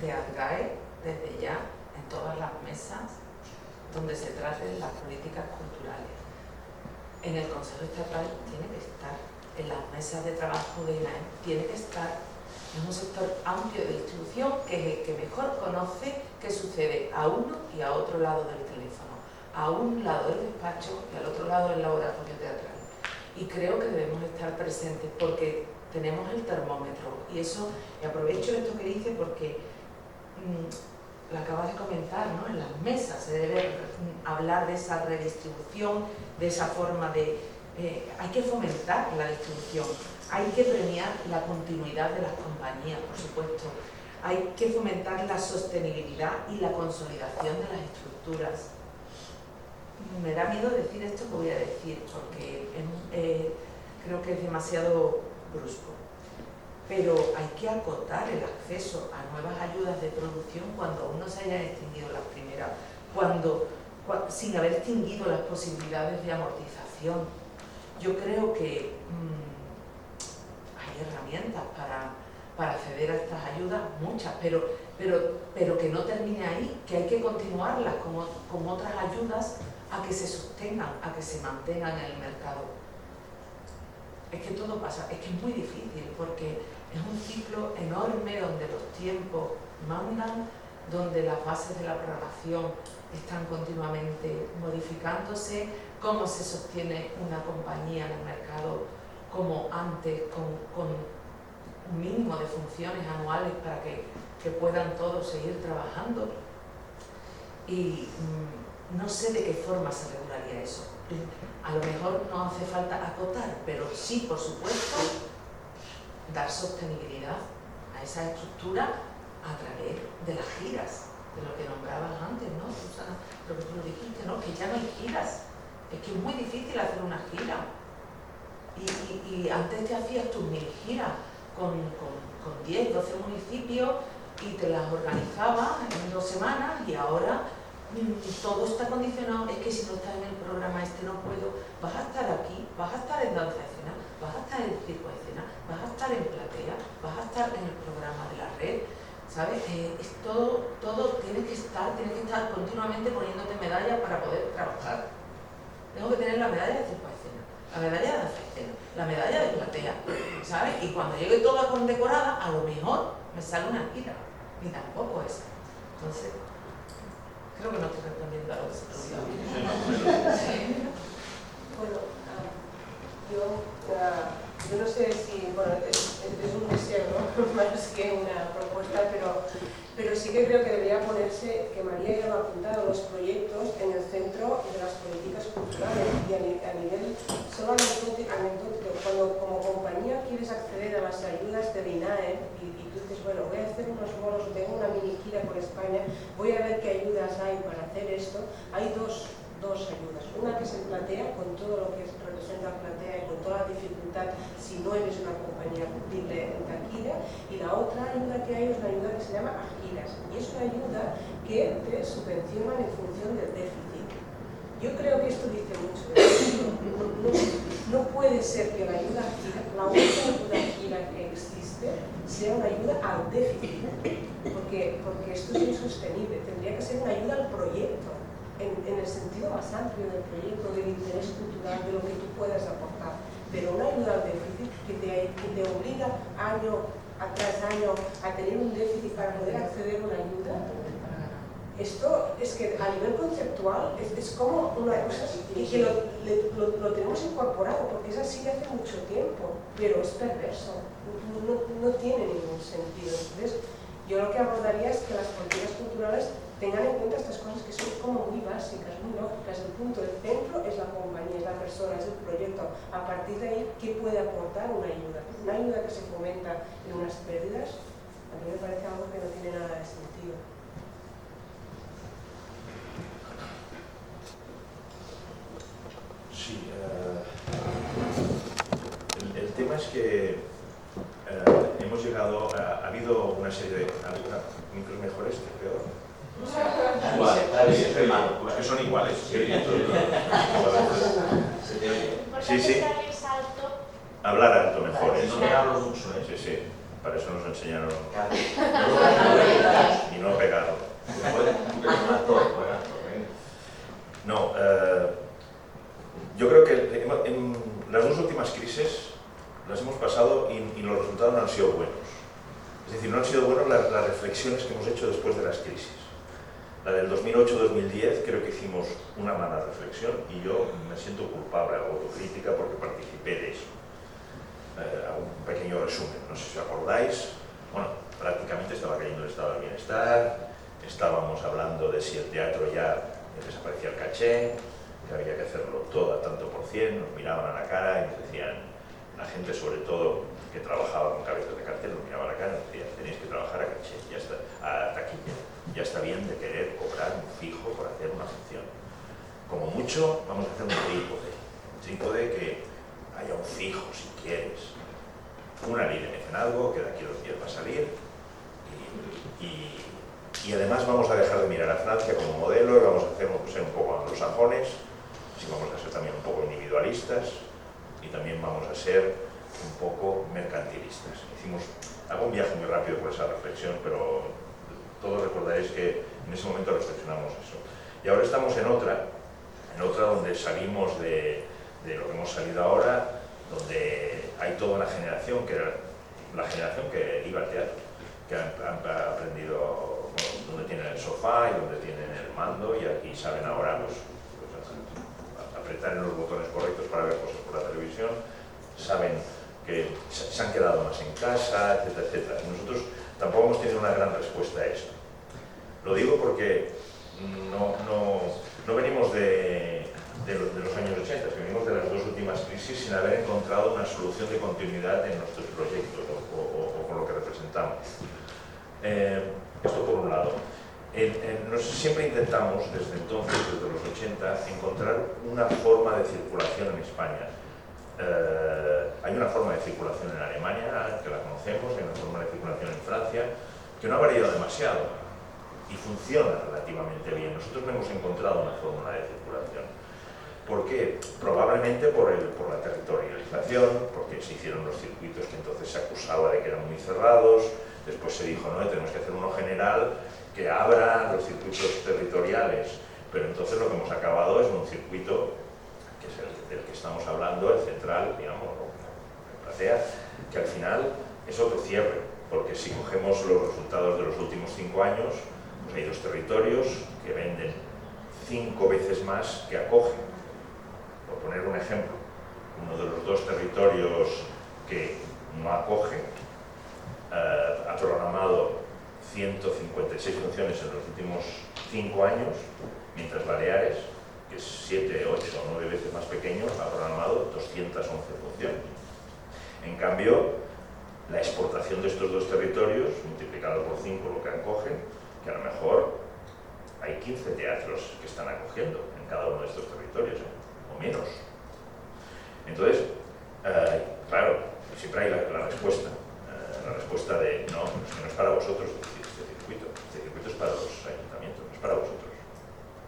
de ADGAE desde ya en todas las mesas donde se traten las políticas culturales. En el Consejo Estatal tiene que estar, en las mesas de trabajo de INAEM tiene que estar. Es un sector amplio de distribución que es el que mejor conoce qué sucede a uno y a otro lado del teléfono, a un lado del despacho y al otro lado del laboratorio teatral. Y creo que debemos estar presentes porque tenemos el termómetro y eso, y aprovecho esto que dice porque lo acabas de comentar, ¿no? En las mesas se debe hablar de esa redistribución, de esa forma de... hay que fomentar la distribución, hay que premiar la continuidad de las compañías, por supuesto, hay que fomentar la sostenibilidad y la consolidación de las estructuras. Me da miedo decir esto que voy a decir, porque creo que es demasiado brusco. Pero hay que acotar el acceso a nuevas ayudas de producción cuando aún no se hayan extinguido las primeras, sin haber extinguido las posibilidades de amortización. Yo creo que hay herramientas para acceder a estas ayudas, muchas, pero que no termine ahí, que hay que continuarlas como otras ayudas a que se sostengan, a que se mantengan en el mercado. es que todo pasa, es que es muy difícil porque es un ciclo enorme donde los tiempos mandan, donde las bases de la programación están continuamente modificándose, cómo se sostiene una compañía en el mercado como antes, con un mínimo de funciones anuales para que puedan todos seguir trabajando. Y no sé de qué forma se regularía eso. A lo mejor no hace falta acotar, pero sí, por supuesto, dar sostenibilidad a esa estructura a través de las giras, de lo que nombrabas antes, ¿no, Susana? Lo que tú dijiste, ¿no? Que ya no hay giras. Es que es muy difícil hacer una gira. Y antes te hacías tus mini giras con 10, 12 municipios y te las organizabas en 2 semanas, y ahora todo está condicionado. Es que si no estás en el programa no puedo. Vas a estar aquí, vas a estar en danza escena, vas a estar en circo escena, vas a estar en platea, vas a estar en el programa de la red, ¿sabes? Es todo tienes que estar continuamente poniéndote medallas para poder trabajar. Tengo que tener la medalla de circo escena, la medalla de danza escena, la medalla de platea, ¿sabes? Y cuando llegue toda condecorada, a lo mejor me sale una gira, y tampoco es. Entonces, creo que no estoy respondiendo a lo que se preguntaba. Bueno, yo no sé si, bueno, es un deseo, ¿no? Más que una propuesta, pero sí que creo que debería ponerse, que María ya lo ha apuntado, los proyectos en el centro de las políticas culturales, y a nivel solo anecdótico, cuando como compañía quieres acceder a las ayudas del INAE y tú dices, bueno, voy a hacer unos bolos, tengo una mini gira por España, voy a ver qué ayudas hay para hacer esto. Hay dos ayudas, una que es el platea, con todo lo que representa el platea y con toda la dificultad si no eres una compañía cumplible en taquilla, y la otra ayuda que hay es una ayuda que se llama Agiras, y es una ayuda que te subvencionan en función del déficit. Yo creo que esto dice mucho de esto. No puede ser que la ayuda gira, la única ayuda gira que existe, sea una ayuda al déficit, porque esto es insostenible. Tendría que ser una ayuda al proyecto, en el sentido más amplio del proyecto, del interés cultural, de lo que tú puedas aportar, pero una ayuda al déficit que te obliga año tras año a tener un déficit para poder acceder a una ayuda. Esto es que a nivel conceptual es como una cosa que lo tenemos incorporado, porque es así de hace mucho tiempo, pero es perverso, no tiene ningún sentido. Entonces, yo lo que abordaría es que las políticas culturales tengan en cuenta estas cosas que son como muy básicas, muy lógicas. El punto del centro es la compañía, es la persona, es el proyecto. A partir de ahí, ¿qué puede aportar una ayuda? Una ayuda que se fomenta en unas pérdidas, a mí me parece algo que no tiene nada de sentido. Sí, el tema es que hemos llegado, ha habido una serie de micros mejores, peor. Los que son iguales. Sí. Hablar alto mejor. Sí, sí. Para eso nos enseñaron. Y no pegarlo. No, yo creo que en las 2 últimas crisis las hemos pasado y los resultados no han sido buenos. Es decir, no han sido buenas las reflexiones que hemos hecho después de las crisis. La del 2008-2010 creo que hicimos una mala reflexión y yo me siento culpable, hago autocrítica porque participé de eso. Hago un pequeño resumen, no sé si os acordáis. Bueno, prácticamente estaba cayendo el estado del bienestar, estábamos hablando de si el teatro ya desaparecía el caché, que había que hacerlo todo a tanto por cien, nos miraban a la cara y nos decían, la gente sobre todo que trabajaba con cabezas de cartel, nos miraba a la cara y nos decía, tenéis que trabajar a caché, ya está, a taquilla, ya está bien de querer cobrar un fijo por hacer una función. Como mucho vamos a hacer un trípode que haya un fijo si quieres, una ley de mecenazgo que de aquí a 2 días va a salir y además vamos a dejar de mirar a Francia como modelo y vamos a ser un poco anglosajones, así vamos a ser también un poco individualistas y también vamos a ser un poco mercantilistas. Hago un viaje muy rápido por esa reflexión, pero todos recordaréis que en ese momento reflexionamos eso. Y ahora estamos en otra donde salimos de lo que hemos salido ahora, donde la generación que iba al teatro, que han aprendido, bueno, dónde tienen el sofá y dónde tienen el mando, y aquí saben ahora pues apretar en los botones correctos para ver cosas por la televisión, saben que se han quedado más en casa, etcétera, etcétera. Nosotros tampoco hemos tenido una gran respuesta a eso. Lo digo porque no venimos de los años 80, venimos de las dos últimas crisis sin haber encontrado una solución de continuidad en nuestros proyectos o con lo que representamos. Esto por un lado. Siempre intentamos, desde entonces, desde los 80, encontrar una forma de circulación en España. Hay una forma de circulación en Alemania, que la conocemos, hay una forma de circulación en Francia, que no ha variado demasiado y funciona relativamente bien. Nosotros no hemos encontrado una fórmula de circulación. ¿Por qué? Probablemente por la territorialización, porque se hicieron los circuitos que entonces se acusaba de que eran muy cerrados, después se dijo, no, tenemos que hacer uno general que abra los circuitos territoriales, pero entonces lo que hemos acabado es un circuito, que es el del que estamos hablando, el central, digamos, el Platea, que al final es otro cierre, porque si cogemos los resultados de los últimos 5 años, pues hay 2 territorios que venden 5 veces más que acogen. Por poner un ejemplo, uno de los 2 territorios que no acoge ha programado 156 funciones en los últimos 5 años, mientras Baleares, que es 7, 8 o 9 veces más pequeño, ha programado 211 funciones. En cambio, la exportación de estos 2 territorios, multiplicado por 5 lo que acogen, que a lo mejor hay 15 teatros que están acogiendo en cada uno de estos territorios, o menos. Entonces, claro, siempre hay la respuesta. La respuesta de, no es para vosotros este circuito es para los ayuntamientos, no es para vosotros.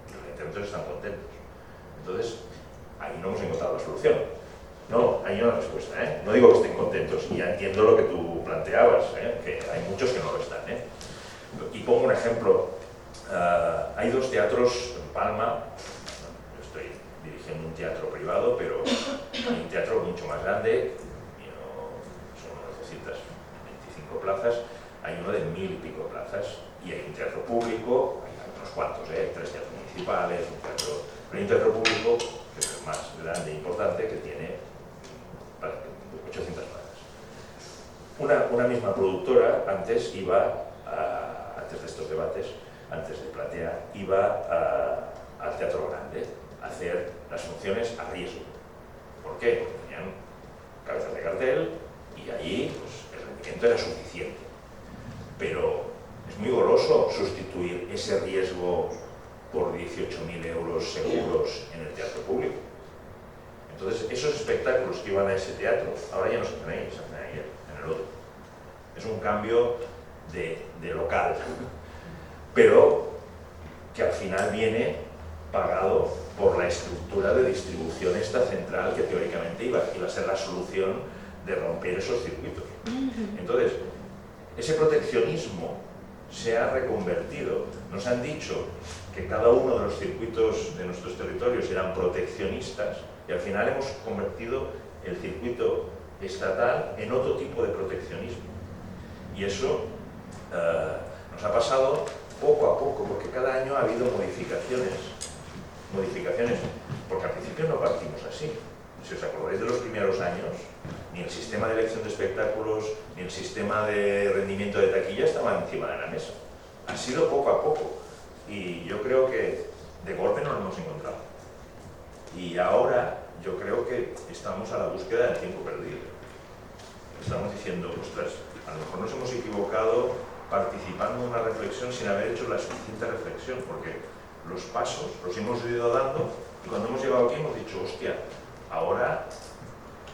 Los ayuntamientos están contentos. Entonces, ahí no hemos encontrado la solución. No, hay una respuesta, no digo que estén contentos, y ya entiendo lo que tú planteabas, que hay muchos que no lo están. Y pongo un ejemplo, hay 2 teatros en Palma, yo estoy dirigiendo un teatro privado, pero hay un teatro mucho más grande, son unas 225 plazas, hay uno de 1000 y pico plazas, y hay un teatro público, hay unos cuantos, hay 3 teatros municipales, pero hay un teatro público que es el más grande e importante, que tiene 800 plazas. Una misma productora antes iba, antes de estos debates, antes de Platea, iba al Teatro Grande a hacer las funciones a riesgo. ¿Por qué? Porque tenían cabezas de cartel y allí pues, el rendimiento era suficiente. Pero es muy goloso sustituir ese riesgo por 18.000 euros seguros en el teatro público. Entonces, esos espectáculos que iban a ese teatro, ahora ya no se hacen ahí, se hacen ahí en el otro. Es un cambio de local, pero que al final viene pagado por la estructura de distribución esta central que teóricamente iba a ser la solución de romper esos circuitos. Entonces, ese proteccionismo se ha reconvertido. Nos han dicho que cada uno de los circuitos de nuestros territorios eran proteccionistas y al final hemos convertido el circuito estatal en otro tipo de proteccionismo. Y eso nos ha pasado poco a poco, porque cada año ha habido modificaciones, porque al principio no partimos así. Si os acordáis de los primeros años, ni el sistema de elección de espectáculos, ni el sistema de rendimiento de taquilla estaban encima de la mesa. Ha sido poco a poco, y yo creo que de golpe no lo hemos encontrado. Y ahora yo creo que estamos a la búsqueda del tiempo perdido. Estamos diciendo, ostras, a lo mejor nos hemos equivocado participando en una reflexión sin haber hecho la suficiente reflexión, porque los pasos los hemos ido dando y cuando hemos llegado aquí hemos dicho, hostia, ahora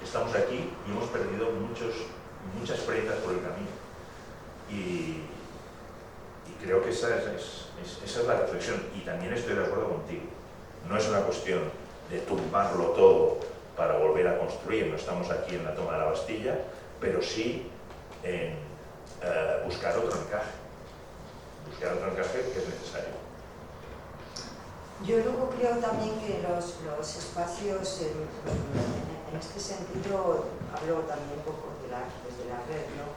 estamos aquí y hemos perdido muchas prendas por el camino. Y creo que esa es la reflexión, y también estoy de acuerdo contigo. No es una cuestión de tumbarlo todo para volver a construir, no estamos aquí en la toma de la Bastilla, pero sí en buscar otro encaje que es necesario. Yo luego creo también que los espacios en En este sentido, hablo también un poco desde la red, ¿no?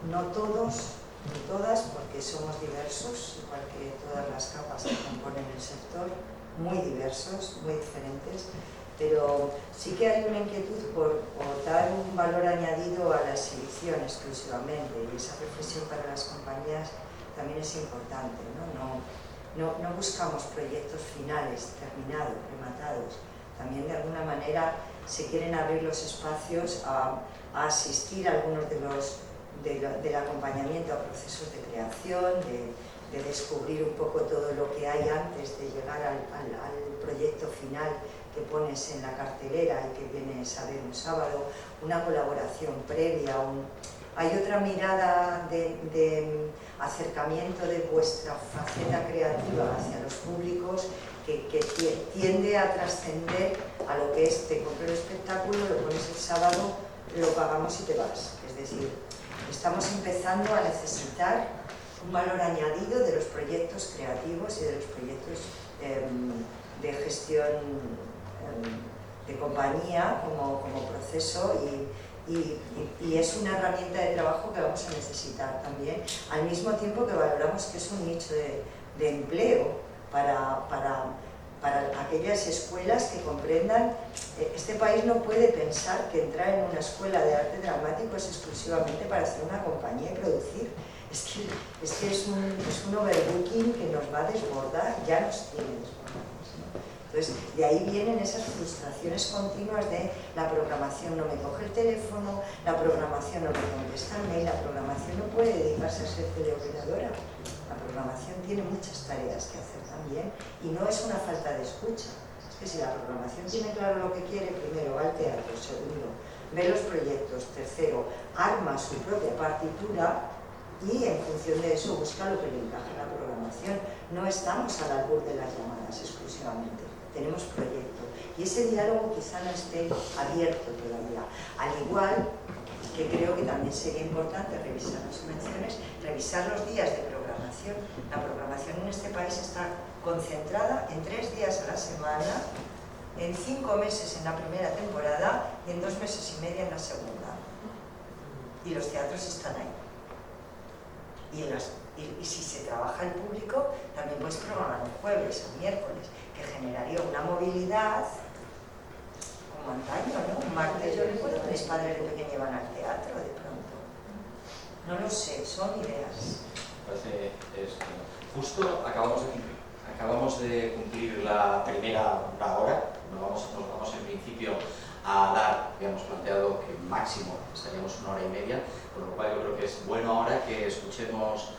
No todos ni todas, porque somos diversos, igual que todas las capas que componen el sector, muy diversos, muy diferentes, pero sí que hay una inquietud por dar un valor añadido a la exhibición exclusivamente, y esa reflexión para las compañías también es importante, ¿no? No buscamos proyectos finales, terminados, rematados. También de alguna manera se quieren abrir los espacios a asistir a algunos del acompañamiento a procesos de creación, de descubrir un poco todo lo que hay antes de llegar al proyecto final que pones en la cartelera y que vienes a ver un sábado, una colaboración previa, hay otra mirada de acercamiento de vuestra faceta creativa hacia los públicos que tiende a trascender a lo que es: te compro el espectáculo, lo pones el sábado, lo pagamos y te vas. Es decir, estamos empezando a necesitar un valor añadido de los proyectos creativos y de los proyectos de gestión de compañía como proceso, y es una herramienta de trabajo que vamos a necesitar también, al mismo tiempo que valoramos que es un nicho de empleo para aquellas escuelas que comprendan. Este país no puede pensar que entrar en una escuela de arte dramático es exclusivamente para hacer una compañía y producir. Es que es un overbooking que nos va a desbordar, ya nos tiene desbordados, ¿no? Entonces, de ahí vienen esas frustraciones continuas de la programación no me coge el teléfono, la programación no me contesta el mail, la programación no puede dedicarse a ser teleoperadora. La programación tiene muchas tareas que hacer también, y no es una falta de escucha. Es que si la programación tiene claro lo que quiere, primero va al teatro, segundo ve los proyectos, tercero arma su propia partitura y en función de eso busca lo que le encaja en la programación. No estamos al albur de las llamadas exclusivamente, tenemos proyecto, y ese diálogo quizá no esté abierto todavía. Al igual que creo que también sería importante revisar las subvenciones, revisar los días de programación. La programación en este país está concentrada en 3 días a la semana, en 5 meses en la primera temporada y en 2 meses y medio en la segunda. Y los teatros están ahí. Y si se trabaja el público, también puedes programar un jueves o miércoles, que generaría una movilidad como antaño, ¿no? Un martes yo recuerdo que mis padres de pequeño iban al teatro de pronto. No lo sé, son ideas. Justo acabamos de cumplir la primera hora. Nos vamos en principio a dar, habíamos planteado que máximo estaríamos 1 hora y media, con lo cual yo creo que es bueno ahora que escuchemos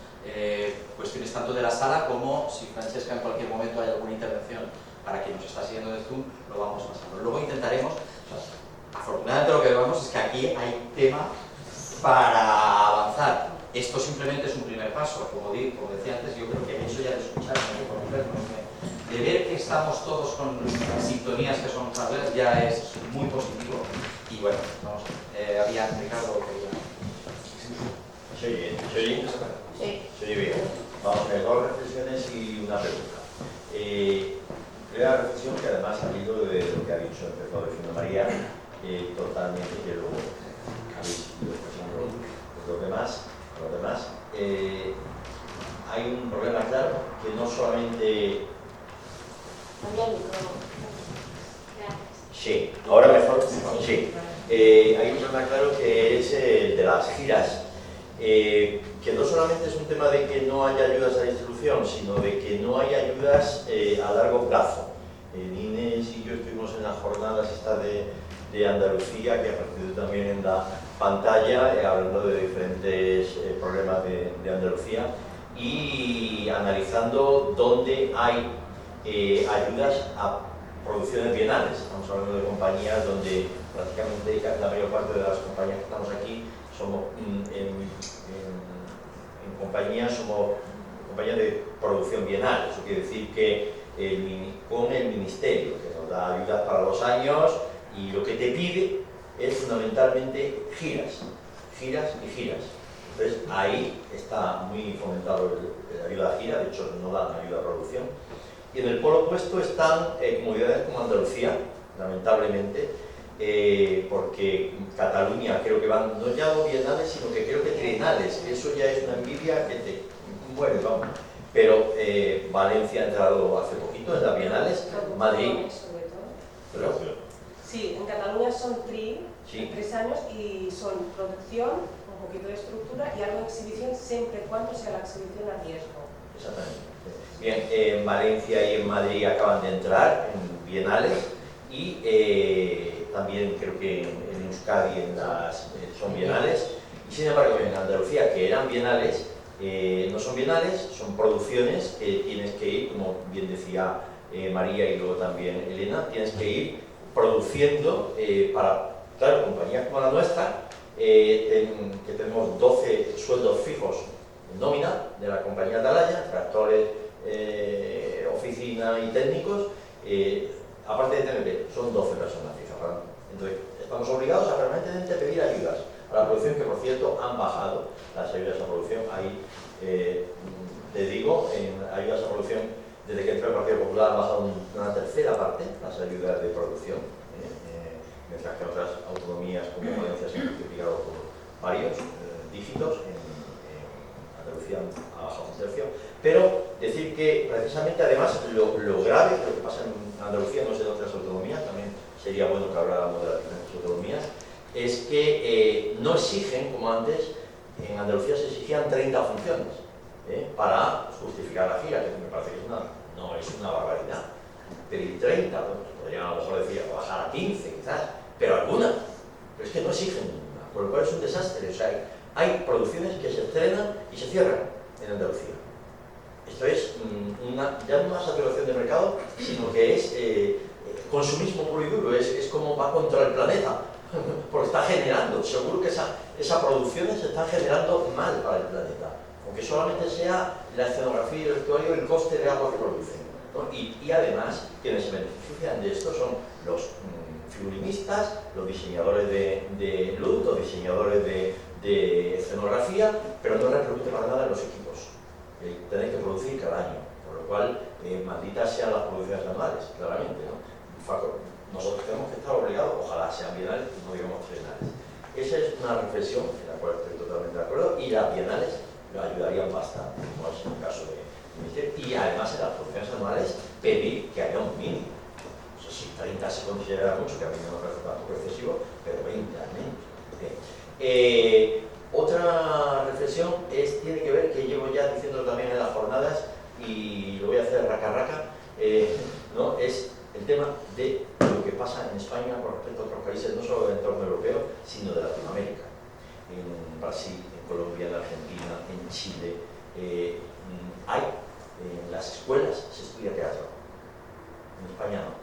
cuestiones tanto de la sala como, si Francesca en cualquier momento hay alguna intervención para quien nos está siguiendo de Zoom, lo vamos pasando. Luego intentaremos, afortunadamente lo que vemos es que aquí hay tema para avanzar. Esto simplemente es un primer paso, como decía antes, yo creo que el hecho ya de escucharnos, de conocernos, de ver que estamos todos con sintonías que son saberes, ya es muy positivo. Y bueno, vamos, había Ricardo que ¿Se oye? Sí. Se oye bien. Vamos a ver 2 reflexiones y una pregunta. Primera reflexión, que además ha salido de lo que ha dicho, empezó diciendo María, totalmente, que luego habéis ido expresando los demás. Hay un problema claro, que no solamente... Sí, ahora mejor. Sí. Hay un problema claro que es el de las giras. Que no solamente es un tema de que no haya ayudas a la distribución, sino de que no hay ayudas a largo plazo. Inés y yo estuvimos en las jornadas estas de Andalucía, que ha aparecido también en la pantalla, hablando de diferentes problemas de Andalucía y analizando dónde hay ayudas a producciones bienales. Estamos hablando de compañías donde prácticamente la mayor parte de las compañías que estamos aquí somos somos compañías de producción bienal. Eso quiere decir que con el Ministerio, que nos da ayudas para los años, y lo que te pide es fundamentalmente giras. Entonces ahí está muy fomentado la ayuda a gira, de hecho no dan ayuda a producción. Y en el polo opuesto están comunidades como Andalucía, lamentablemente, porque Cataluña creo que van, no ya no bienales, sino que creo que trienales, eso ya es una envidia que te muere, vamos. Pero Valencia ha entrado hace poquito en las bienales, Madrid... Sobre todo. ¿Pero? Sí, en Cataluña son Sí. 3 años y son producción, un poquito de estructura y algo de exhibición siempre y cuando sea la exhibición a riesgo. Exactamente. Bien, en Valencia y en Madrid acaban de entrar en bienales y también creo que en Euskadi son bienales. Y sin embargo en Andalucía, que eran bienales, no son bienales, son producciones que tienes que ir, como bien decía María y luego también Elena, tienes que ir produciendo para, claro, compañías como la nuestra, que tenemos 12 sueldos fijos en nómina de la compañía Atalaya, tractores, oficina y técnicos, aparte de TNP, son 12 personas fijas. Entonces, estamos obligados a permanentemente pedir ayudas a la producción, que por cierto han bajado las ayudas a producción. Ahí te digo, en ayudas a producción, desde que entró el Partido Popular han bajado una tercera parte las ayudas de producción, mientras que otras autonomías como Valencia se han multiplicado por varios dígitos. En Andalucía ha bajado un tercio. Pero decir que precisamente además lo grave, lo que pasa en Andalucía, no sé de otras autonomías, también sería bueno que habláramos de las diferentes autonomías, es que no exigen, como antes, en Andalucía se exigían 30 funciones para justificar la gira, que me parece que no es una barbaridad. Pedir 30, pues podrían a lo mejor decir bajar a 15 quizás, pero alguna. Pero es que no exigen ninguna, por lo cual es un desastre. O sea, hay producciones que se estrenan y se cierran en Andalucía. Esto es ya no una saturación de mercado, sino que es consumismo puro y duro, es como va contra el planeta, porque está generando, seguro que esas producciones se están generando mal para el planeta, aunque solamente sea la escenografía y el vestuario el coste de agua que producen, ¿no? Y además, quienes se benefician de esto son los figurinistas, los diseñadores de luz, los diseñadores de escenografía, pero no repercute para nada en los equipos. Tenéis que producir cada año, por lo cual malditas sean las producciones anuales, claramente, ¿no? Nosotros tenemos que estar obligados, ojalá sean bienales, no digamos trienales. Esa es una reflexión en la cual estoy totalmente de acuerdo, y las bienales lo ayudarían bastante, como es el caso de Mister, y además en las producciones anuales pedir que haya un mínimo. O sea, si 30 se considera mucho, que a mí no me parece tampoco excesivo, pero 20 al menos. Otra reflexión tiene que ver, que llevo ya diciéndolo también en las jornadas, y lo voy a hacer raca, ¿no? Es el tema de lo que pasa en España con respecto a otros países, no solo del entorno europeo, sino de Latinoamérica. En Brasil, en Colombia, en Argentina, en Chile, en las escuelas se estudia teatro. En España no.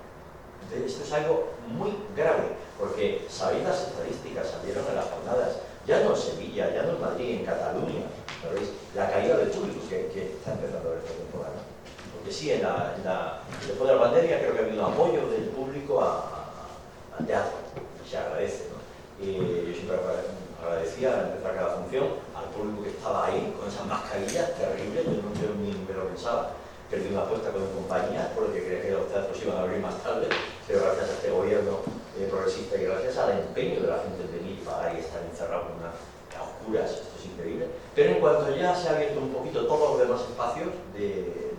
Entonces, esto es algo muy grave, porque sabéis las estadísticas, salieron en las jornadas, ya no en Sevilla, ya no en Madrid, en Cataluña, ¿sabéis? La caída del público que está empezando a ver esta temporada. Porque sí, después de la pandemia creo que ha habido un apoyo del público al teatro, y se agradece, ¿no? Yo siempre agradecía al empezar cada función al público que estaba ahí, con esas mascarillas terribles, yo ni me lo pensaba. Perdí una apuesta con compañías porque creía que los teatros iban a abrir más tarde, pero gracias a este gobierno progresista y gracias al empeño de la gente en venir y pagar y estar encerrado en a oscuras, esto es increíble. Pero en cuanto ya se ha abierto un poquito todos los demás espacios de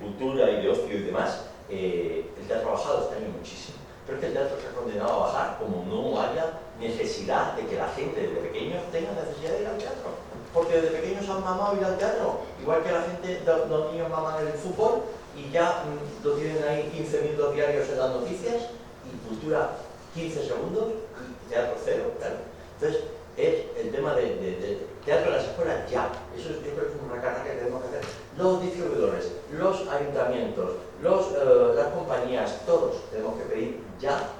cultura y de ocio y demás, el teatro ha bajado este año muchísimo. Pero es que el teatro se ha condenado a bajar como no haya necesidad de que la gente desde pequeños tenga necesidad de ir al teatro. Porque desde pequeños han mamado ir al teatro, igual que la gente, los niños maman el fútbol y ya lo tienen ahí 15 minutos diarios en las noticias, y cultura 15 segundos y teatro cero, claro. Entonces, es el tema de teatro en las escuelas ya. Eso yo creo que es una carga que tenemos que hacer. Los distribuidores, los ayuntamientos, las compañías, todos tenemos que pedir ya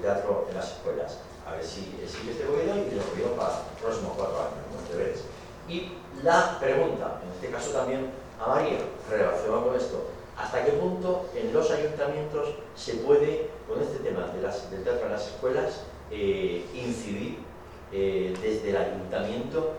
teatro en las escuelas. A ver si sigue este gobierno y lo pido para los próximos 4 años, ¿no? Deberes. Y la pregunta, en este caso también a María, relacionado con esto, ¿hasta qué punto en los ayuntamientos se puede, con este tema del teatro en las escuelas, incidir desde el ayuntamiento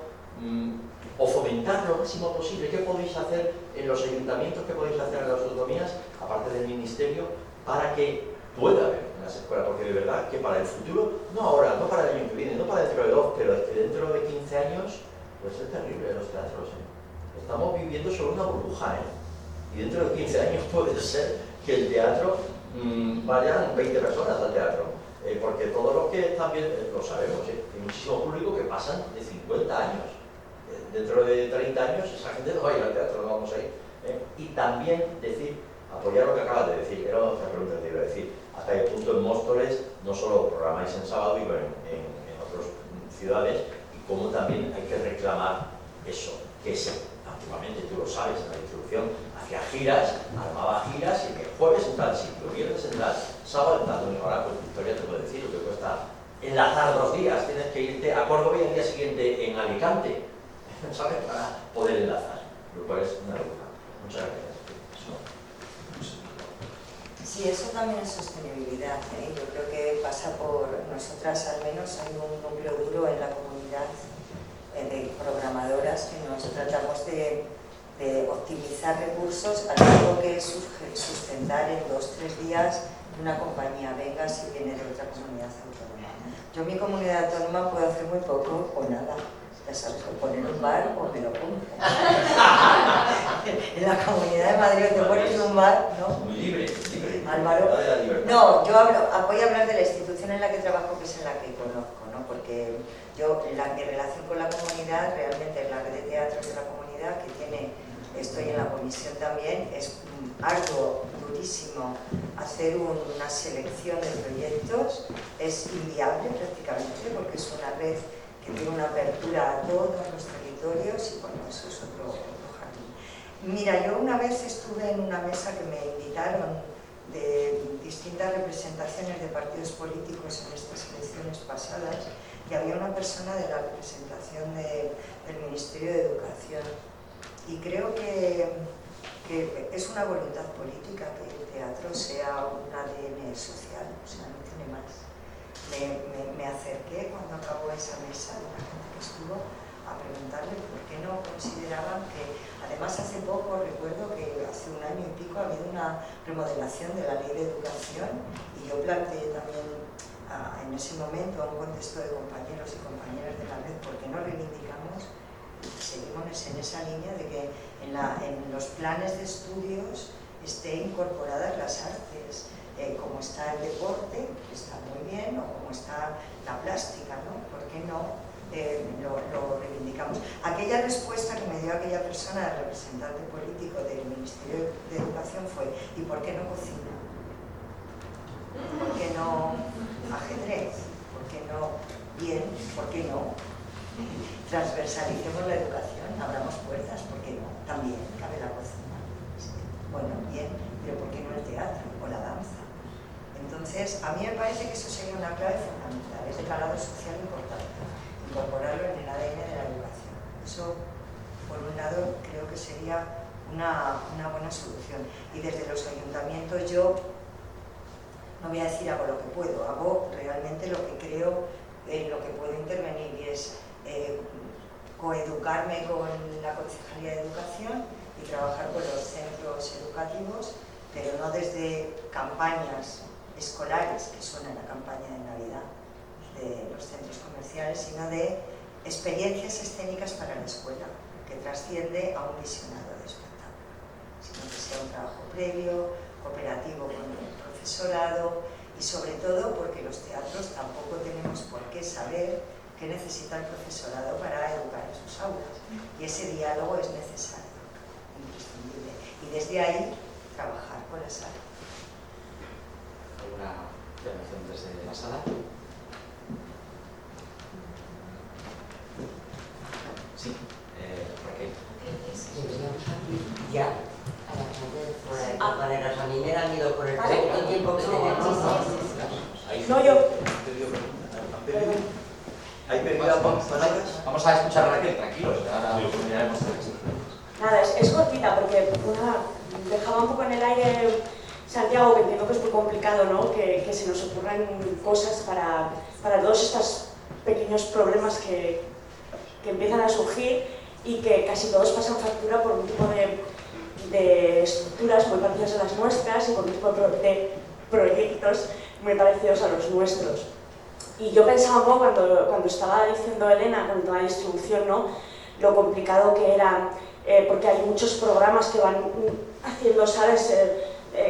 o fomentar lo máximo posible? ¿Qué podéis hacer en los ayuntamientos, qué podéis hacer en las autonomías, aparte del ministerio, para que puede haber unas escuelas, porque de verdad que para el futuro, no ahora, no para el año que viene, no para dentro de 2, pero es que dentro de 15 años, pues es terrible los teatros, ¿eh? Estamos viviendo sobre una burbuja, ¿eh? Y dentro de 15 años puede ser que el teatro vayan 20 personas al teatro, porque todos los que están bien lo sabemos, hay muchísimo público que pasan de 50 años. Dentro de 30 años esa gente no va a ir al teatro, no vamos a ir. Y también decir, apoyar lo que acabas de decir, era otra pregunta que iba a decir, hasta qué punto en Móstoles no solo programáis en sábado, digo en otras ciudades, y cómo también hay que reclamar eso, que antiguamente, tú lo sabes, en la distribución, hacía giras, armaba giras y que jueves en tal sitio, viernes en tal, sábado en tal. Ahora, pues Victoria te puede decir lo que cuesta enlazar 2 días, tienes que irte a Córdoba y al día siguiente en Alicante, ¿sabes? Para poder enlazar, lo cual es una locura. Muchas gracias. Sí, eso también es sostenibilidad, ¿eh? Yo creo que pasa por nosotras, al menos hay un núcleo duro en la comunidad de programadoras que nos tratamos de optimizar recursos, algo que sustentar en 2-3 días una compañía, venga si viene de otra comunidad autónoma. Yo en mi comunidad autónoma puedo hacer muy poco o nada. Ya sabes, o poner un bar o me lo pongo. En la Comunidad de Madrid te pones en un bar, ¿no? Muy libre, libre. Álvaro. No, voy a hablar de la institución en la que trabajo, que es en la que conozco, ¿no? Porque yo, mi relación con la comunidad, realmente en la red de teatros de la comunidad, que tiene, estoy en la comisión también, es arduo, durísimo. Hacer una selección de proyectos es inviable prácticamente, porque es una red que tiene una apertura a todos los territorios y bueno, eso es otro jardín. Mira, yo una vez estuve en una mesa que me invitaron de distintas representaciones de partidos políticos en estas elecciones pasadas y había una persona de la representación del Ministerio de Educación y creo que es una voluntad política que el teatro sea un ADN social, o sea, no tiene más. Me acerqué cuando acabó esa mesa de la gente que estuvo a preguntarle por qué no consideraban que, además hace poco recuerdo que hace 1 año y pico ha habido una remodelación de la ley de educación y yo planteé también en ese momento a un contexto de compañeros y compañeras de la red por qué no reivindicamos y seguimos en esa línea de que en los planes de estudios estén incorporadas las artes. Como está el deporte, que está muy bien, o como está la plástica, ¿no? ¿Por qué no lo reivindicamos? Aquella respuesta que me dio aquella persona, el representante político del Ministerio de Educación fue ¿y por qué no cocina? ¿Por qué no ajedrez? ¿Por qué no bien? ¿Por qué no? Transversalicemos la educación, abramos puertas, ¿por qué no? También cabe la cocina. Bueno, bien, pero ¿por qué no el teatro o la danza? Entonces, a mí me parece que eso sería una clave fundamental, es de calado social importante, incorporarlo en el ADN de la educación. Eso, por un lado, creo que sería una buena solución. Y desde los ayuntamientos yo, no voy a decir hago lo que puedo, hago realmente lo que creo en lo que puedo intervenir y es coeducarme con la Concejalía de Educación y trabajar con los centros educativos, pero no desde campañas escolares, que son en la campaña de Navidad de los centros comerciales, sino de experiencias escénicas para la escuela, que trasciende a un visionado de espectáculo, sino que sea un trabajo previo, cooperativo con el profesorado y sobre todo porque los teatros tampoco tenemos por qué saber qué necesita el profesorado para educar en sus aulas y ese diálogo es necesario, imprescindible, y desde ahí trabajar con las áreas. ¿Alguna intervención desde la sala? Sí, Raquel. Ya, a la gente fuera de compañeros, a mí me da miedo por el poco tiempo que tenemos. No, yo. ¿Hay pedido palabras? Vamos a escuchar a Raquel, tranquilos, ahora terminaremos. Nada, es cortita porque dejaba un poco en el aire Santiago, que entiendo que es muy complicado, ¿no? Que se nos ocurran cosas para todos estos pequeños problemas que empiezan a surgir y que casi todos pasan factura por un tipo de estructuras muy parecidas a las nuestras y por un tipo de proyectos muy parecidos a los nuestros. Y yo pensaba un poco cuando estaba diciendo Elena con el tema de distribución, ¿no? Lo complicado que era, porque hay muchos programas que van haciendo, ¿sabes?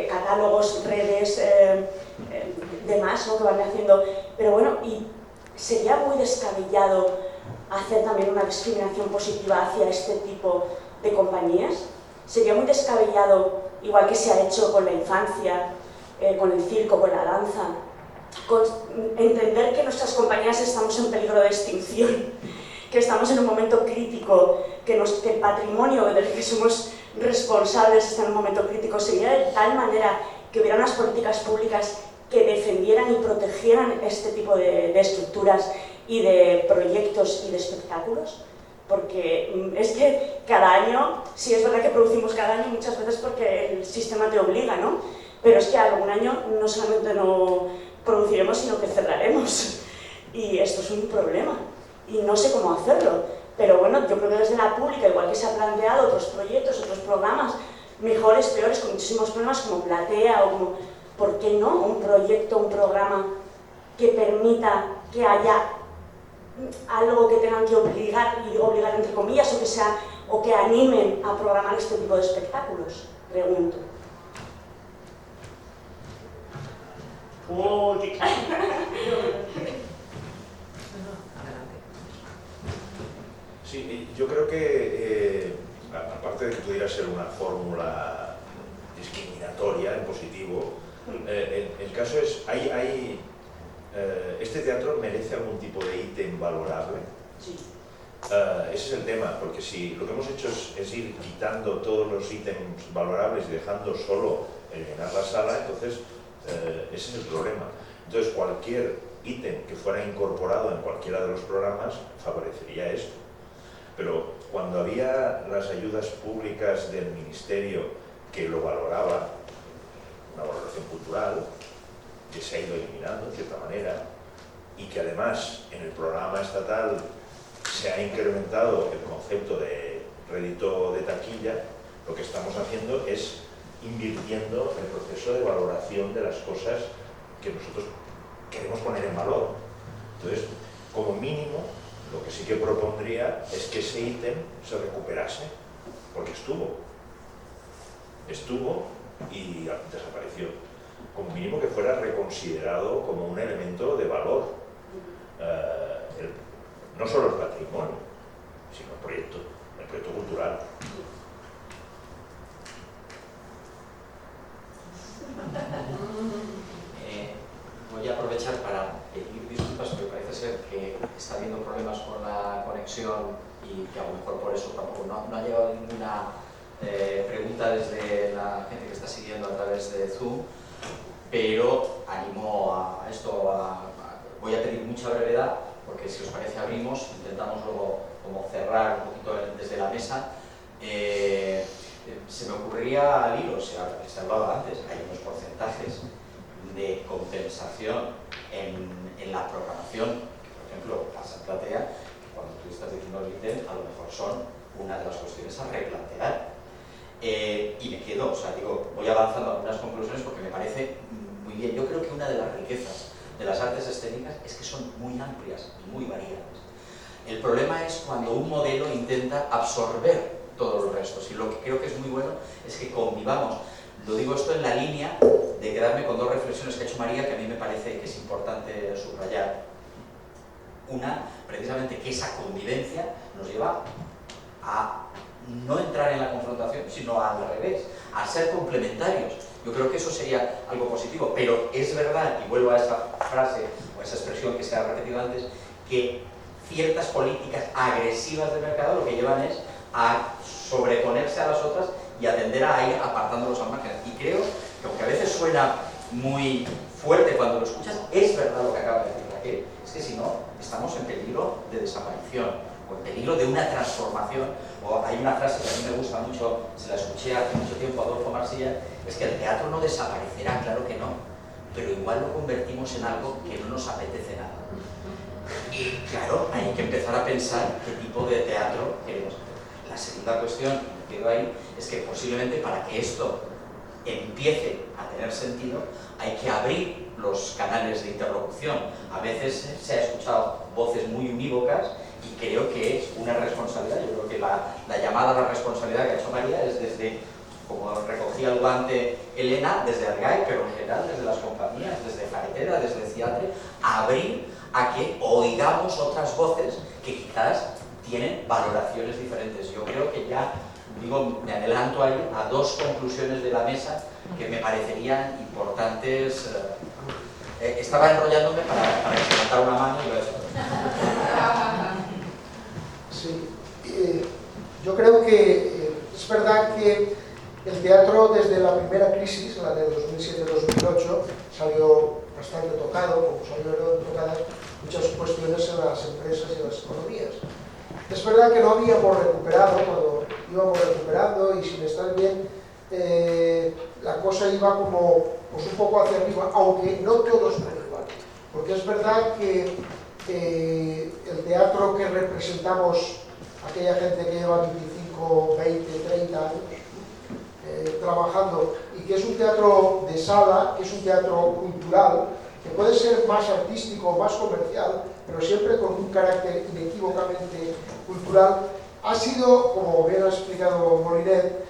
Catálogos, redes, demás, ¿no? Que van haciendo, pero bueno, y sería muy descabellado hacer también una discriminación positiva hacia este tipo de compañías. Sería muy descabellado, igual que se ha hecho con la infancia, con el circo, con la danza, entender que nuestras compañías estamos en peligro de extinción, que estamos en un momento crítico, que el patrimonio del que somos responsables está en un momento crítico. Sería de tal manera que hubiera unas políticas públicas que defendieran y protegieran este tipo de estructuras y de proyectos y de espectáculos, porque es que cada año, sí es verdad que producimos cada año muchas veces porque el sistema te obliga, ¿no? Pero es que algún año no solamente no produciremos, sino que cerraremos. Y esto es un problema. Y no sé cómo hacerlo. Pero bueno, yo creo que desde la pública, igual que se han planteado otros proyectos, otros programas, mejores, peores, con muchísimos problemas, como Platea o como, ¿por qué no? Un proyecto, un programa que permita que haya algo que tengan que obligar, y digo obligar entre comillas, o que animen a programar este tipo de espectáculos, pregunto. Sí, yo creo que, aparte de que pudiera ser una fórmula discriminatoria en positivo, el caso es, ¿este teatro merece algún tipo de ítem valorable? Sí. Ese es el tema, porque si lo que hemos hecho es ir quitando todos los ítems valorables y dejando solo el llenar la sala, entonces ese es el problema. Entonces cualquier ítem que fuera incorporado en cualquiera de los programas favorecería esto. Pero cuando había las ayudas públicas del Ministerio que lo valoraba, una valoración cultural, que se ha ido eliminando de cierta manera, y que además en el programa estatal se ha incrementado el concepto de rédito de taquilla, lo que estamos haciendo es invirtiendo el proceso de valoración de las cosas que nosotros queremos poner en valor. Entonces, como mínimo, lo que sí que propondría es que ese ítem se recuperase, porque estuvo y desapareció. Como mínimo que fuera reconsiderado como un elemento de valor, no solo el patrimonio, sino el proyecto cultural. Voy a aprovechar para pedir disculpas, porque parece ser que está habiendo problemas con la conexión y que a lo mejor por eso tampoco no ha llegado ninguna pregunta desde la gente que está siguiendo a través de Zoom, pero animo a esto, voy a pedir mucha brevedad, porque si os parece abrimos, intentamos luego como cerrar un poquito desde la mesa. Se me ocurría al hilo, se ha hablado antes, hay unos porcentajes de compensación en la programación, que por ejemplo pasa en Platea, que cuando tú estás diciendo el ítem, a lo mejor son una de las cuestiones a replantear. Y me quedo, voy avanzando a algunas conclusiones porque me parece muy bien. Yo creo que una de las riquezas de las artes escénicas es que son muy amplias y muy variadas. El problema es cuando un modelo intenta absorber todos los restos, y lo que creo que es muy bueno es que convivamos. Lo digo esto en la línea de quedarme con dos reflexiones que ha hecho María, que a mí me parece que es importante subrayar. Una, precisamente que esa convivencia nos lleva a no entrar en la confrontación, sino al revés, a ser complementarios. Yo creo que eso sería algo positivo, pero es verdad, y vuelvo a esa frase o a esa expresión que se ha repetido antes, que ciertas políticas agresivas del mercado lo que llevan es a sobreponerse a las otras y a tender a ir apartándolos al margen. Y creo que aunque a veces suena muy fuerte cuando lo escuchas, es verdad lo que acaba de decir Raquel, es que si no, estamos en peligro de desaparición o en peligro de una transformación. O hay una frase que a mí me gusta mucho, se la escuché hace mucho tiempo a Adolfo Marsilla, es que el teatro no desaparecerá, claro que no, pero igual lo convertimos en algo que no nos apetece nada. Y claro, hay que empezar a pensar qué tipo de teatro queremos hacer. La segunda cuestión, y me quedo ahí, es que posiblemente para que esto empiece a tener sentido, hay que abrir los canales de interlocución. A veces se ha escuchado voces muy unívocas y creo que es una responsabilidad. Yo creo que la llamada a la responsabilidad que ha hecho María es desde, como recogía el guante Elena, desde Argai, pero en general desde las compañías, desde Faetera, desde CIATRE, abrir a que oigamos otras voces que quizás tienen valoraciones diferentes. Yo creo que ya, digo, me adelanto ahí a dos conclusiones de la mesa que me parecerían importantes. Estaba enrollándome para levantar una mano y lo he hecho. Sí, yo creo que es verdad que el teatro desde la primera crisis, la de 2007-2008, salió bastante tocado, como salieron tocadas muchas cuestiones en las empresas y en las economías. Es verdad que no habíamos recuperado, cuando íbamos recuperando y sin estar bien, la cosa iba como pues un poco hacia arriba, aunque no todos por igual. Porque es verdad que el teatro que representamos, aquella gente que lleva 25, 20, 30 años trabajando, y que es un teatro de sala, que es un teatro cultural, que puede ser más artístico, más comercial, pero siempre con un carácter inequívocamente cultural, ha sido, como bien ha explicado Molinet,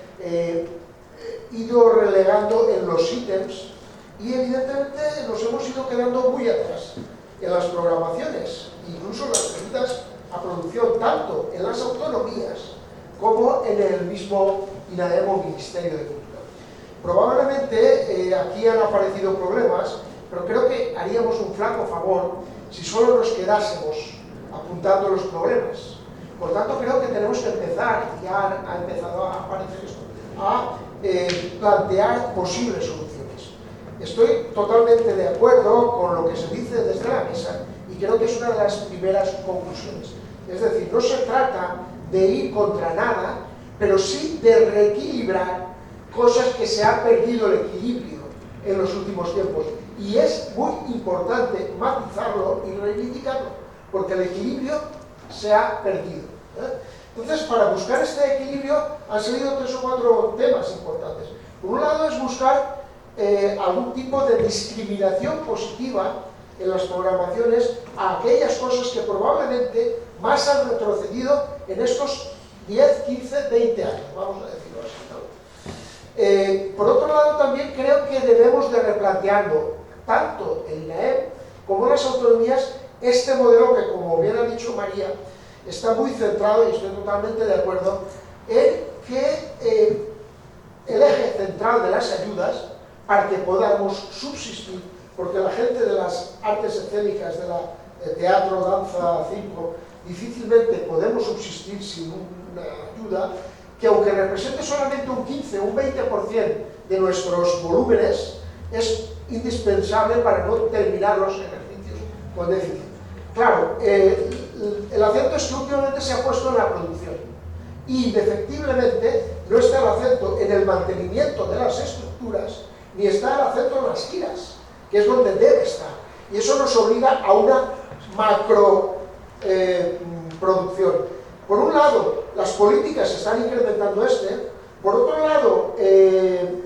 ido relegando en los ítems y evidentemente nos hemos ido quedando muy atrás en las programaciones, incluso las referidas a producción, tanto en las autonomías como en el mismo INAEM o Ministerio de Cultura. Probablemente aquí han aparecido problemas, pero creo que haríamos un flaco favor si solo nos quedásemos apuntando los problemas. Por tanto, creo que tenemos que empezar, ya ha empezado a aparecer esto, a plantear posibles soluciones. Estoy totalmente de acuerdo con lo que se dice desde la mesa y creo que es una de las primeras conclusiones. Es decir, no se trata de ir contra nada, pero sí de reequilibrar cosas que se ha perdido el equilibrio en los últimos tiempos. Y es muy importante matizarlo y reivindicarlo, porque el equilibrio se ha perdido. Entonces, para buscar este equilibrio han salido 3 o 4 temas importantes. Por un lado es buscar algún tipo de discriminación positiva en las programaciones a aquellas cosas que probablemente más han retrocedido en estos 10, 15, 20 años, vamos a decirlo así, ¿no? Por otro lado, también creo que debemos de replantearlo, tanto el INAEM como las autonomías, este modelo que, como bien ha dicho María, está muy centrado, y estoy totalmente de acuerdo, en que el eje central de las ayudas, para que podamos subsistir, porque la gente de las artes escénicas, de teatro, danza, circo, difícilmente podemos subsistir sin una ayuda, que aunque represente solamente un 15 o un 20% de nuestros volúmenes, es indispensable para no terminar los ejercicios con déficit. Claro, el acento es que últimamente se ha puesto en la producción y indefectiblemente no está el acento en el mantenimiento de las estructuras ni está el acento en las giras, que es donde debe estar, y eso nos obliga a una macro producción. Por un lado, las políticas están incrementando por otro lado, en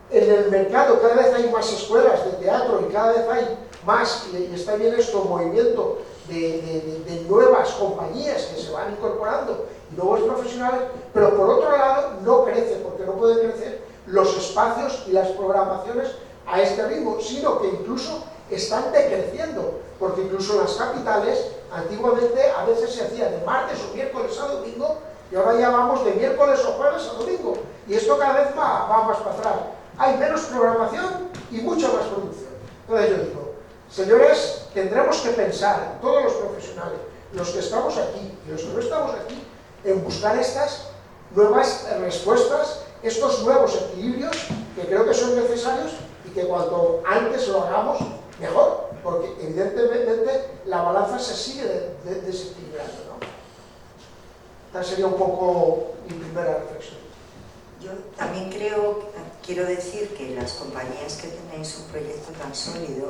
el mercado cada vez hay más escuelas de teatro y cada vez hay más, y está bien esto, movimiento de nuevas compañías que se van incorporando y nuevos profesionales, pero por otro lado no crece, porque no pueden crecer los espacios y las programaciones a este ritmo, sino que incluso están decreciendo, porque incluso en las capitales antiguamente a veces se hacía de martes o miércoles a domingo y ahora ya vamos de miércoles o jueves a domingo, y esto cada vez va más para atrás. Hay menos programación y mucha más producción. Entonces yo digo, señores, tendremos que pensar, todos los profesionales, los que estamos aquí y los que no estamos aquí, en buscar estas nuevas respuestas, estos nuevos equilibrios que creo que son necesarios y que cuanto antes lo hagamos, mejor, porque evidentemente la balanza se sigue desequilibrando, ¿no? Esta sería un poco mi primera reflexión. Yo también quiero decir que las compañías que tenéis un proyecto tan sólido,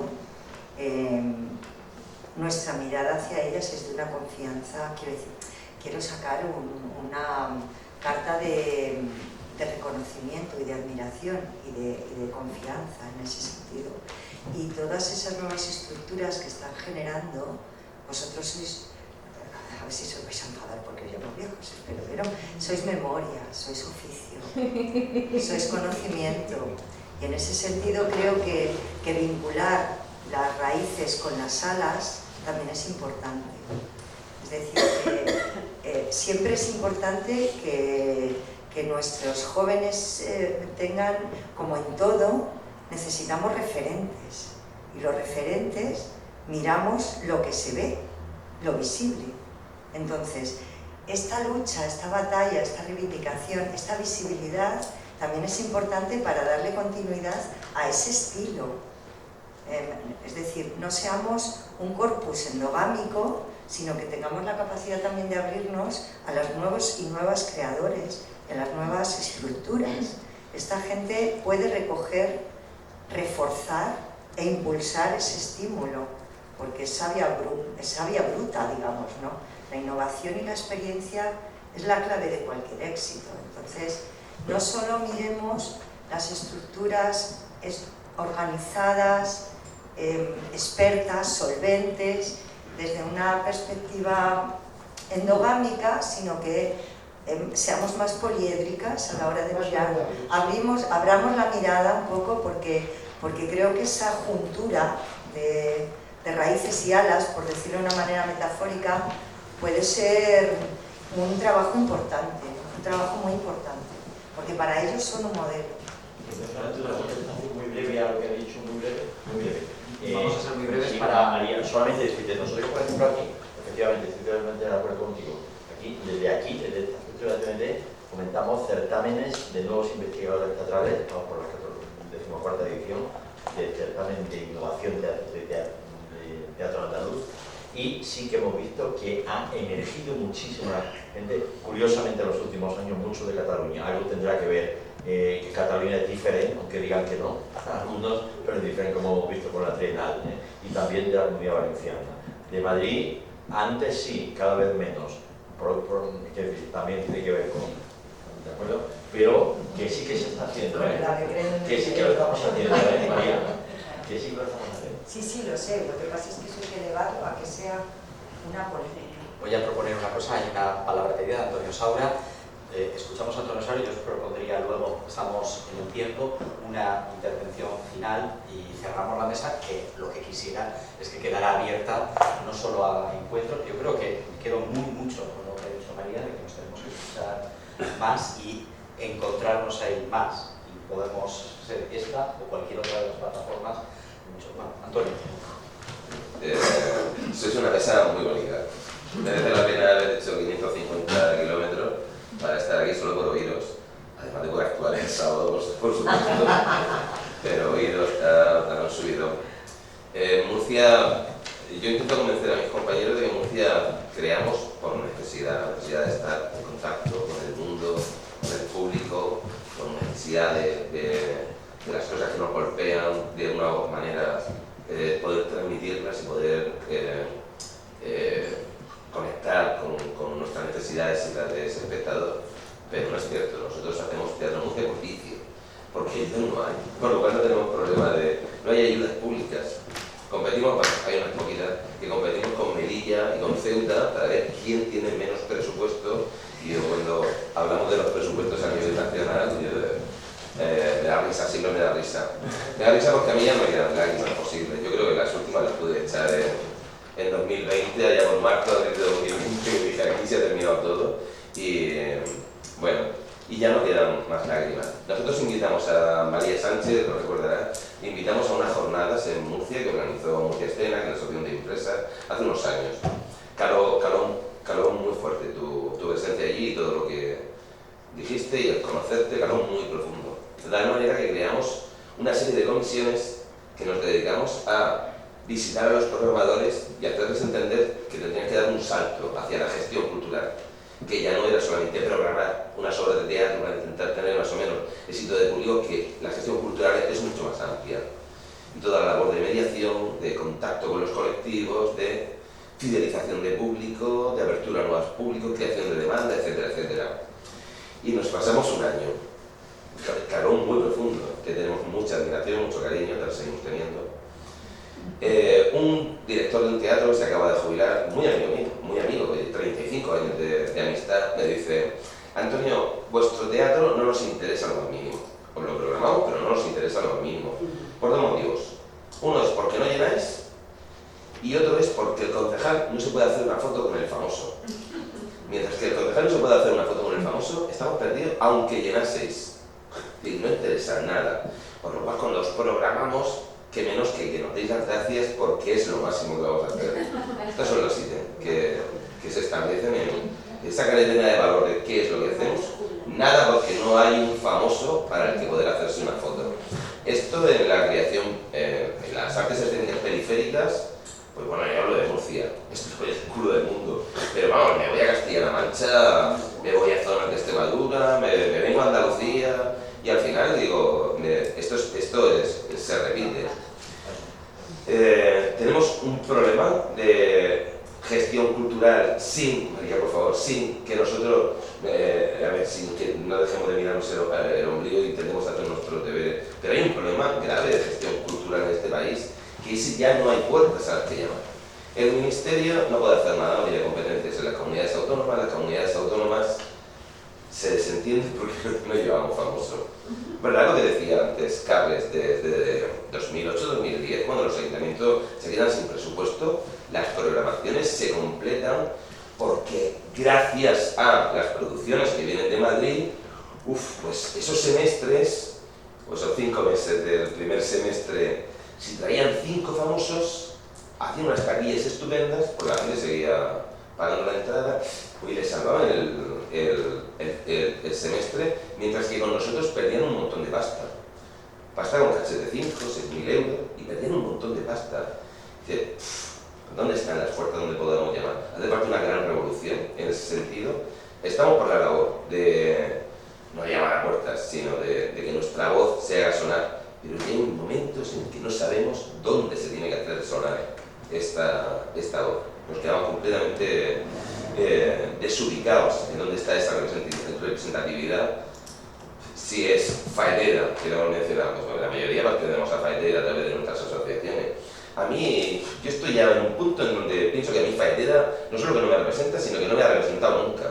nuestra mirada hacia ellas es de una confianza, quiero sacar una carta de reconocimiento y de admiración y de confianza en ese sentido. Y todas esas nuevas estructuras que están generando, vosotros sois, a ver si os vais a enfadar porque os llamo viejos, espero, pero sois memoria, sois oficio, sois conocimiento. Y en ese sentido creo que vincular las raíces con las alas también es importante. Es decir, que siempre es importante que nuestros jóvenes tengan, como en todo, necesitamos referentes. Y los referentes miramos lo que se ve, lo visible. Entonces, esta lucha, esta batalla, esta reivindicación, esta visibilidad también es importante para darle continuidad a ese estilo. Es decir, no seamos un corpus endogámico, sino que tengamos la capacidad también de abrirnos a los nuevos y nuevas creadores, a las nuevas estructuras. Esta gente puede recoger, reforzar e impulsar ese estímulo, porque es savia bruta, digamos, ¿no? La innovación y la experiencia es la clave de cualquier éxito. Entonces, no solo miremos las estructuras organizadas, expertas, solventes, desde una perspectiva endogámica, sino que seamos más poliédricas a la hora de mirar. Abramos la mirada un poco porque creo que esa juntura de raíces y alas, por decirlo de una manera metafórica, puede ser un trabajo importante, un trabajo muy importante, porque para ellos son un modelo. Muy breve a lo que ha dicho, muy breve. Vamos a ser muy breves sí, para... solamente decirte, nosotros por ejemplo aquí, efectivamente, estoy totalmente de acuerdo contigo. Desde este aspecto de la TNT, comentamos certámenes de nuevos investigadores teatrales, vamos por la 14ª edición del certamen de innovación de teatro andaluz, y sí que hemos visto que ha emergido muchísima gente, curiosamente en los últimos años, mucho de Cataluña. Algo tendrá que ver. Cataluña es diferente, aunque digan que no, algunos, pero es diferente como hemos visto con la Trienal, y también de la Comunidad Valenciana. De Madrid, antes sí, cada vez menos, también tiene que ver con, ¿de acuerdo? Pero que sí que se está haciendo, que sí que lo estamos haciendo, María, que sí que lo estamos haciendo. Sí, lo sé, lo que pasa es que eso hay que elevarlo a que sea una política. Voy a proponer una cosa, hay una palabra pedida de Antonio Saura. Escuchamos a Antonio Saura y yo os propondría luego, estamos en un tiempo, una intervención final y cerramos la mesa, que lo que quisiera es que quedara abierta no solo a encuentros. Yo creo que quedó mucho con lo que ha dicho María, de que nos tenemos que escuchar más y encontrarnos ahí más, y podemos ser esta o cualquier otra de las plataformas mucho más. Antonio. Sois una mesa muy bonita. Merece la pena haber hecho 550 kilómetros para estar aquí solo por oíros, además de por actuar el sábado, por supuesto, pero oíros han subido. Murcia, yo intento convencer a mis compañeros de que en Murcia creamos por necesidad de estar en contacto con el mundo, con el público, con necesidad de las cosas que nos golpean, de una manera poder transmitirlas y poder conectar con nuestras necesidades y las de ese espectador. Pero no es cierto, nosotros hacemos teatro en Murcia por vicio, porque no hay, por lo cual no tenemos problema no hay ayudas públicas. Competimos, bueno, hay unas poquitas que competimos con Melilla y con Ceuta para ver quién tiene menos presupuesto, y cuando hablamos de los presupuestos a nivel nacional, me da risa, siempre me da risa. Me da risa porque a mí ya no me quedan lágrimas posibles. Yo creo que las últimas las pude echar en 2020, allá por marzo de 2020, dije aquí se ha terminado todo, y bueno, y ya no quedan más lágrimas. Nosotros invitamos a María Sánchez, lo recordará, invitamos a unas jornadas en Murcia que organizó Murcia Escena, que es la asociación de empresas, hace unos años. Caló muy fuerte tu presencia allí y todo lo que dijiste, y el conocerte caló muy profundo. De tal manera que creamos una serie de comisiones que nos dedicamos a visitar a los programadores y hacerles entender que tendrían que dar un salto hacia la gestión cultural, que ya no era solamente programar unas obras de teatro para intentar tener más o menos éxito de público, que la gestión cultural es mucho más amplia. Y toda la labor de mediación, de contacto con los colectivos, de fidelización de público, de apertura a nuevos públicos, creación de demanda, etcétera, etcétera. Y nos pasamos un año caló muy profundo, que tenemos mucha admiración, mucho cariño, que lo seguimos teniendo. Un director de un teatro se acaba de jubilar, muy amigo, de 35 años de amistad, me dice: Antonio, vuestro teatro no nos interesa lo más mínimo. Os lo programamos, pero no nos interesa lo más mínimo. Por dos motivos. Uno es porque no llenáis, y otro es porque el concejal no se puede hacer una foto con el famoso. Mientras que el concejal no se puede hacer una foto con el famoso, estamos perdidos aunque llenaseis. Y no interesa nada. Por lo cual, cuando os programamos, que menos que nos deis las gracias porque es lo máximo que vamos a hacer. Estos son los ítems que se establecen en esa cadena de valor de qué es lo que hacemos. Nada porque no hay un famoso para el que poder hacerse una foto. Esto en la creación, en las artes escénicas periféricas, pues bueno, yo hablo de Murcia, esto es el culo del mundo. Pero vamos, me voy a Castilla-La Mancha, me voy a zonas de Extremadura, me vengo a Andalucía y al final digo, esto se repite. Tenemos un problema de gestión cultural sin, María, por favor, sin que nosotros, sin que no dejemos de mirarnos el ombligo y intentemos hacer nuestros deberes. Pero hay un problema grave de gestión cultural en este país, que es ya no hay puertas a las que llamar. El Ministerio no puede hacer nada, no tiene competencias en las comunidades autónomas se desentienden porque no llevamos famoso. ¿Verdad lo que decía antes Carles, desde 2008-2010, cuando los ayuntamientos se quedan sin presupuesto, las programaciones se completan porque gracias a las producciones que vienen de Madrid, pues esos semestres, pues esos 5 meses del primer semestre, si traían 5 famosos, hacían unas taquillas estupendas, pues la gente seguía pagando la entrada y les salvaban el semestre, mientras que con nosotros perdían un montón de pasta. Pasta con caché de 5, 6.000 euros, y perdían un montón de pasta. Dice, ¿dónde están las puertas donde podemos llamar? Hace parte una gran revolución en ese sentido. Estamos por la labor de no llamar a puertas, sino de que nuestra voz se haga sonar. Pero hay momentos en que no sabemos dónde se tiene que hacer sonar esta voz. Nos quedamos completamente desubicados en dónde está esa representatividad. Si es Faedera, que lo hemos mencionado, pues la mayoría pertenecemos a Faedera a través de nuestras asociaciones. A mí, yo estoy ya en un punto en donde pienso que a mí Faedera no solo que no me representa, sino que no me ha representado nunca.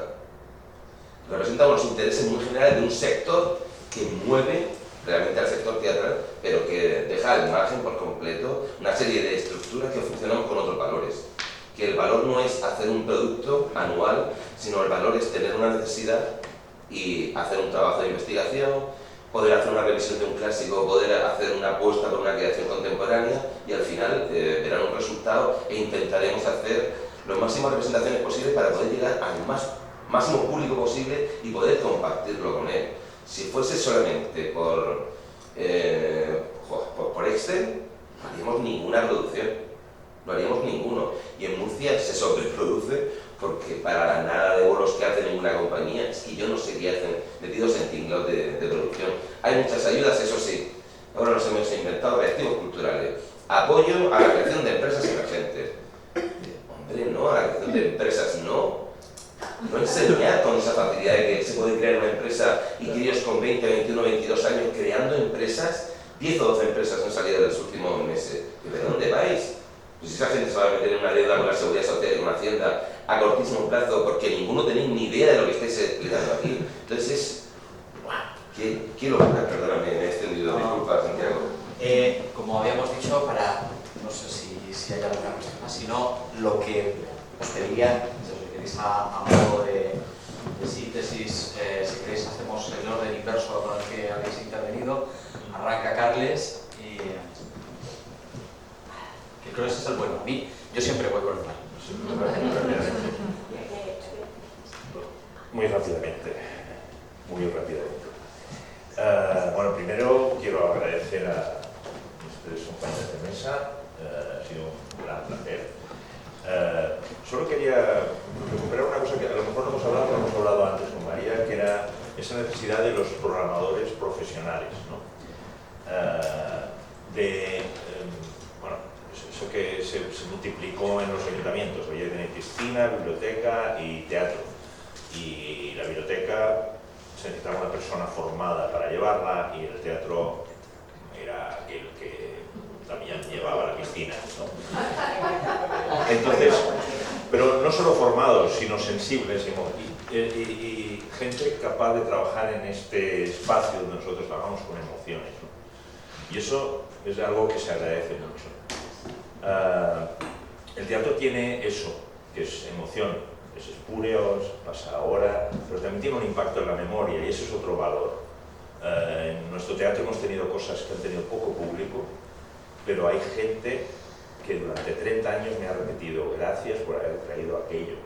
Representa unos intereses muy generales de un sector que mueve realmente al sector teatral, pero que deja al margen por completo una serie de estructuras que funcionan con otros valores. Que el valor no es hacer un producto anual, sino el valor es tener una necesidad y hacer un trabajo de investigación, poder hacer una revisión de un clásico, poder hacer una apuesta por una creación contemporánea y al final verán un resultado e intentaremos hacer las máximas representaciones posibles para poder llegar al máximo público posible y poder compartirlo con él. Si fuese solamente por Excel, no haríamos ninguna producción, no haríamos ninguno. Y en Murcia se sobreproduce porque para nada de bolos que hacen en una compañía, es que yo no sé qué hacen metidos en tinglot de producción. Hay muchas ayudas, eso sí. Ahora nos hemos inventado reactivos culturales. Apoyo a la creación de empresas emergentes. Hombre, no, a la creación de empresas no. No enseñar con esa facilidad de que se puede crear una empresa y que ellos con 20, 21, 22 años creando empresas, 10 o 12 empresas han salido en los últimos meses. ¿Y de dónde vais? Pues esa gente se va a meter en una deuda con la Seguridad Social y con Hacienda a cortísimo plazo porque ninguno tenéis ni idea de lo que estáis explicando aquí. Entonces es... ¿Qué locura? Perdóname, me he extendido. Disculpa, Santiago. Como habíamos dicho, no sé si hay alguna cuestión más, sino lo que os pediría, si queréis a modo de síntesis, si queréis hacemos el orden inverso con el que habéis intervenido. Arranca Carles y... que creo que ese es el bueno. A mí, yo siempre voy con el mal. Muy rápidamente. Bueno, primero quiero agradecer a mis 3 compañeros de mesa, ha sido un gran placer. Solo quería recuperar una cosa que a lo mejor no hemos hablado antes con María, que era esa necesidad de los programadores profesionales, ¿no? Bueno, eso que se multiplicó en los ayuntamientos. Hoy hay piscina, biblioteca y teatro. Y la biblioteca se necesitaba una persona formada para llevarla y el teatro era aquel que también llevaba la piscina, ¿no? Entonces, pero no solo formados, sino sensibles y gente capaz de trabajar en este espacio donde nosotros trabajamos con emociones, ¿no? Y eso es algo que se agradece mucho. El teatro tiene eso, que es emoción, es espúreos, pasa ahora, pero también tiene un impacto en la memoria y eso es otro valor. En nuestro teatro hemos tenido cosas que han tenido poco público, pero hay gente que durante 30 años me ha repetido gracias por haber traído aquello.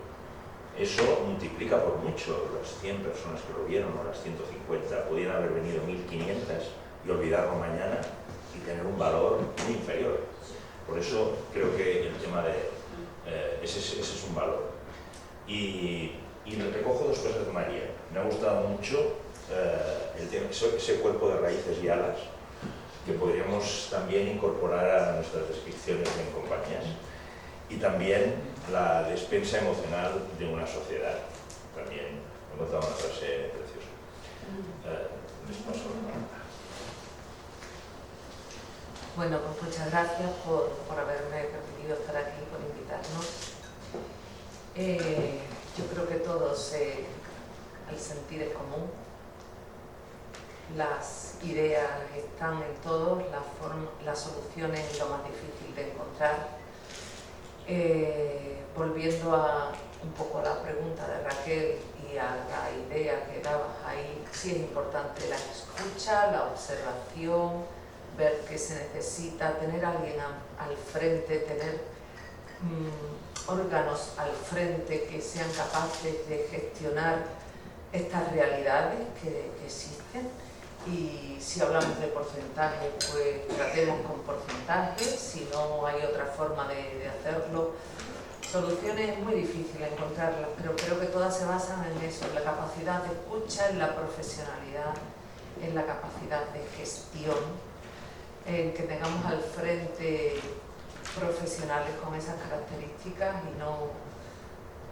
Eso multiplica por mucho las 100 personas que lo vieron o las 150. Podían haber venido 1500 y olvidarlo mañana y tener un valor muy inferior. Por eso creo que el tema de ese es un valor. Y recojo dos cosas de María. Me ha gustado mucho el tema, ese cuerpo de raíces y alas, que podríamos también incorporar a nuestras descripciones en compañías. Y también la despensa emocional de una sociedad. También me he encontrado una frase preciosa. Les paso la palabra. Bueno, pues muchas gracias por haberme permitido estar aquí, por invitarnos. Yo creo que todos, el sentir es común, las ideas están en todos, las soluciones es lo más difícil de encontrar. Volviendo un poco a la pregunta de Raquel y a la idea que dabas ahí, sí es importante la escucha, la observación, ver qué se necesita, tener a alguien al frente, tener órganos al frente que sean capaces de gestionar estas realidades que existen. Y si hablamos de porcentaje, pues tratemos con porcentaje, si no hay otra forma de hacerlo. Soluciones es muy difícil encontrarlas, pero creo que todas se basan en eso, en la capacidad de escucha, en la profesionalidad, en la capacidad de gestión, en que tengamos al frente profesionales con esas características y no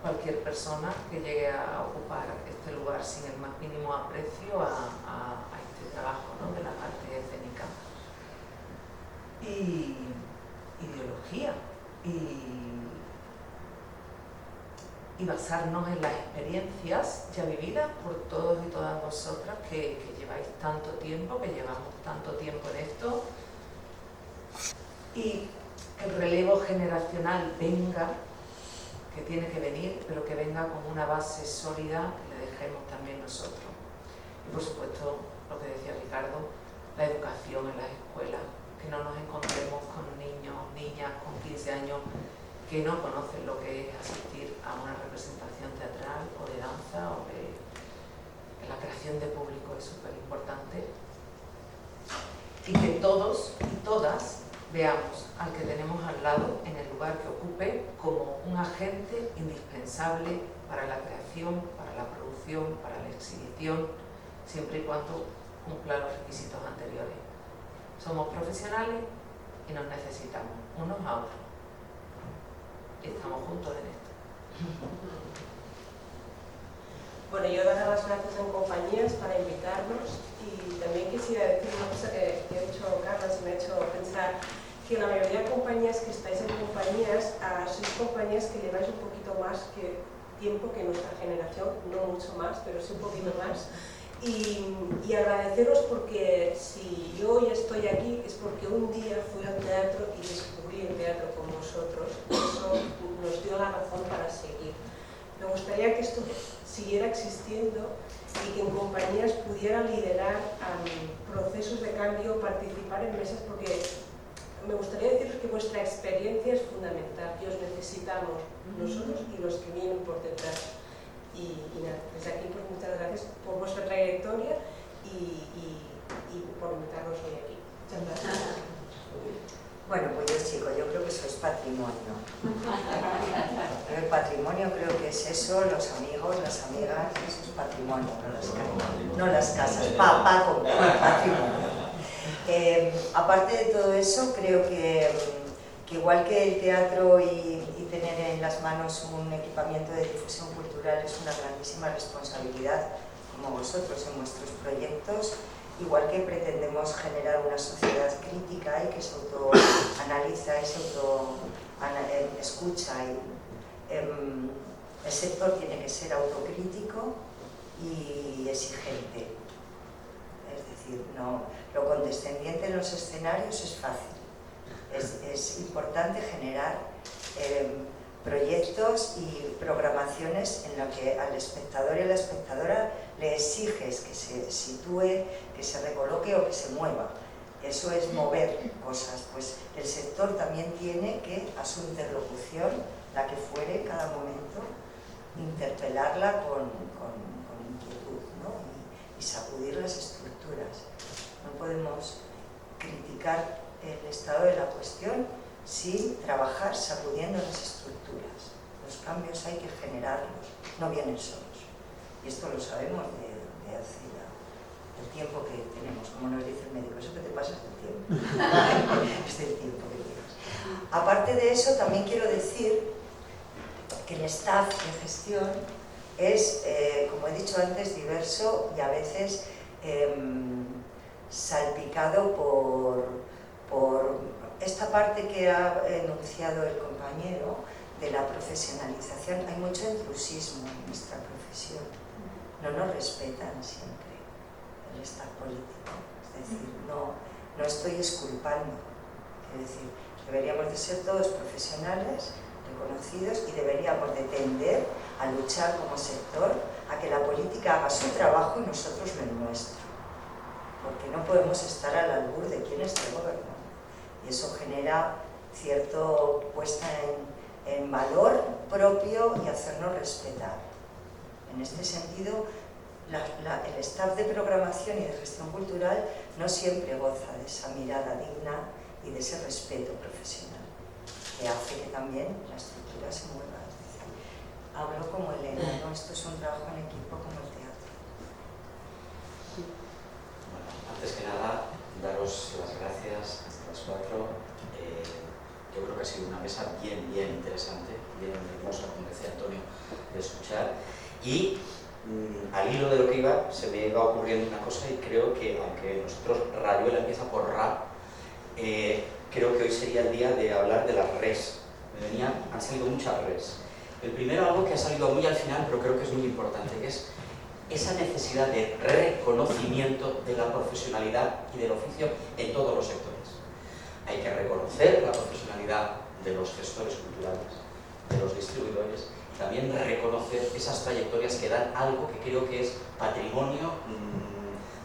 cualquier persona que llegue a ocupar este lugar sin el más mínimo aprecio a este trabajo, ¿no?, de la parte escénica. Y ideología, y basarnos en las experiencias ya vividas por todos y todas vosotras que lleváis tanto tiempo, que llevamos tanto tiempo en esto, y que el relevo generacional venga, que tiene que venir, pero que venga con una base sólida que le dejemos también nosotros. Y por supuesto, lo que decía Ricardo, la educación en las escuelas, que no nos encontremos con niños, niñas con 15 años que no conocen lo que es asistir a una representación teatral o de danza o de la creación de público es súper importante. Y que todos y todas veamos al que tenemos al lado en el lugar que ocupe como un agente indispensable para la creación, para la producción, para la exhibición, siempre y cuando cumpla los requisitos anteriores. Somos profesionales y nos necesitamos unos a otros. Y estamos juntos en esto. Bueno, yo daré las gracias en compañías para invitarnos y también quisiera decir una cosa que ha dicho Carlos y me ha hecho pensar que la mayoría de compañías que estáis en compañías, sois compañías que lleváis un poquito más que tiempo que nuestra generación, no mucho más, pero sí un poquito más. Y agradeceros porque si yo hoy estoy aquí es porque un día fui al teatro y descubrí el teatro con vosotros. Eso nos dio la razón para seguir. Me gustaría que esto siguiera existiendo y que en compañías pudieran liderar procesos de cambio, participar en mesas, porque me gustaría deciros que vuestra experiencia es fundamental, que os necesitamos nosotros y los que vienen por detrás. Y nada, desde aquí pues muchas gracias por vuestra trayectoria y por invitarnos hoy aquí. Muchas gracias. Bueno, pues yo chicos, yo creo que sois patrimonio. El patrimonio creo que es eso, los amigos, las amigas, eso es patrimonio, no las casas, patrimonio. Aparte de todo eso, creo que igual que el teatro y tener en las manos un equipamiento de difusión cultural es una grandísima responsabilidad, como vosotros en vuestros proyectos, igual que pretendemos generar una sociedad crítica y que se autoanaliza y se escucha, el sector tiene que ser autocrítico y exigente. Es decir, no, lo condescendiente en los escenarios es fácil. Es importante generar proyectos y programaciones en lo que al espectador y a la espectadora le exiges que se sitúe, que se recoloque o que se mueva. Eso es mover cosas. Pues el sector también tiene que, a su interlocución, la que fuere en cada momento, interpelarla con inquietud, ¿no? y sacudir las estructuras. No podemos criticar el estado de la cuestión sin trabajar sacudiendo las estructuras. Los cambios hay que generarlos, no vienen solos. Y esto lo sabemos de hace ya el tiempo que tenemos, como nos dice el médico, eso que te pasa es del tiempo. Es del tiempo que tienes. Aparte de eso, también quiero decir que el staff de gestión es, como he dicho antes, diverso y a veces salpicado por esta parte que ha enunciado el compañero de la profesionalización. Hay mucho intrusismo en nuestra profesión. No nos respetan siempre el staff político. Es decir, no estoy exculpando. Es decir, deberíamos de ser todos profesionales, reconocidos, y deberíamos de tender a luchar como sector a que la política haga su trabajo y nosotros el nuestro. Porque no podemos estar al albur de quién está gobernando. Y eso genera cierto puesta en valor propio y hacernos respetar. En este sentido, el staff de programación y de gestión cultural no siempre goza de esa mirada digna y de ese respeto profesional, que hace que también la estructura se mueva. Es decir, hablo como Elena, ¿no? Esto es un trabajo en equipo como el teatro. Bueno, antes que nada, daros las gracias a las cuatro. Yo creo que ha sido una mesa bien interesante, bien hermosa, como decía Antonio, de escuchar. Y al hilo de lo que iba, se me iba ocurriendo una cosa, y creo que, aunque nosotros Rayuela empieza por Ra, creo que hoy sería el día de hablar de las res. Han salido muchas res. El primero, algo que ha salido muy al final, pero creo que es muy importante, que es esa necesidad de reconocimiento de la profesionalidad y del oficio en todos los sectores. Hay que reconocer la profesionalidad de los gestores culturales, de los distribuidores, y también reconocer esas trayectorias que dan algo que creo que es patrimonio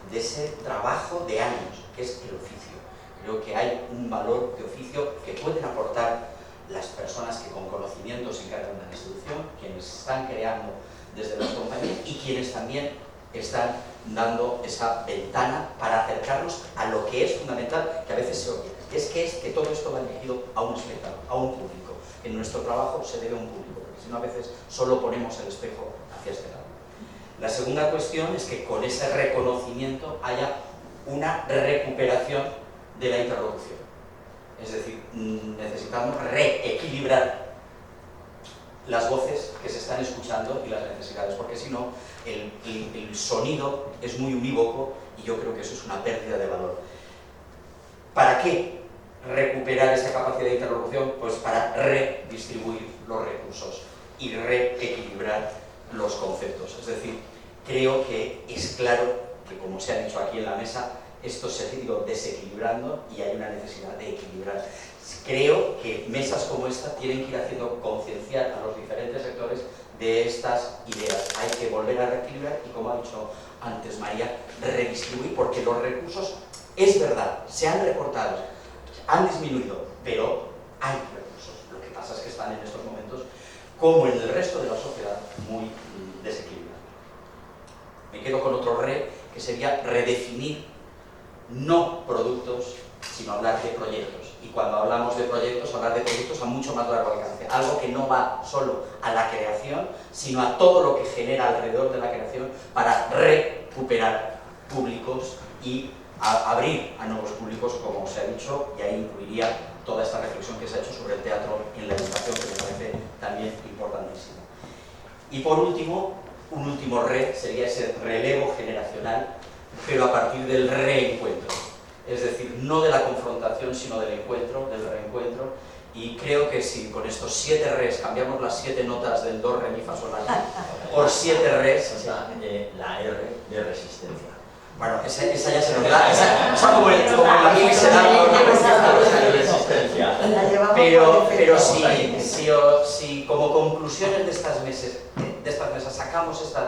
de ese trabajo de años, que es el oficio. Creo que hay un valor de oficio que pueden aportar las personas que con conocimiento se encargan de la institución, quienes están creando desde las compañías y quienes también están dando esa ventana para acercarnos a lo que es fundamental, que a veces se olvida. Es que todo esto va dirigido a un espectador, a un público. En nuestro trabajo se debe a un público, porque si no a veces solo ponemos el espejo hacia este lado. La segunda cuestión es que con ese reconocimiento haya una recuperación de la interlocución. Es decir, necesitamos reequilibrar las voces que se están escuchando y las necesidades, porque si no, el sonido es muy unívoco y yo creo que eso es una pérdida de valor. ¿Para qué recuperar esa capacidad de interlocución? Pues para redistribuir los recursos y reequilibrar los conceptos. Es decir, creo que es claro que, como se ha dicho aquí en la mesa, esto se ha ido desequilibrando y hay una necesidad de equilibrar. Creo que mesas como esta tienen que ir haciendo concienciar a los diferentes sectores de estas ideas. Hay que volver a reequilibrar y, como ha dicho antes María, redistribuir, porque los recursos, es verdad, se han recortado, han disminuido, pero hay recursos. Lo que pasa es que están en estos momentos, como en el resto de la sociedad, muy desequilibrados. Me quedo con otro que sería redefinir no productos, sino hablar de proyectos. Y cuando hablamos de proyectos, hablar de proyectos a mucho más largo alcance. Algo que no va solo a la creación, sino a todo lo que genera alrededor de la creación para recuperar públicos y abrir a nuevos públicos, como se ha dicho, y ahí incluiría toda esta reflexión que se ha hecho sobre el teatro en la educación, que me parece también importantísimo. Y por último, un último sería ese relevo generacional, pero a partir del reencuentro. Es decir, no de la confrontación, sino del encuentro, del reencuentro. Y creo que si con estos 7 res cambiamos las 7 notas del do, re, mi, fa, sol, la, si, por 7 res, o sea, la R de resistencia. Bueno, esa ya se nos da, esa como en la mil se da de resistencia. Pero si como conclusiones de estas mesas sacamos estas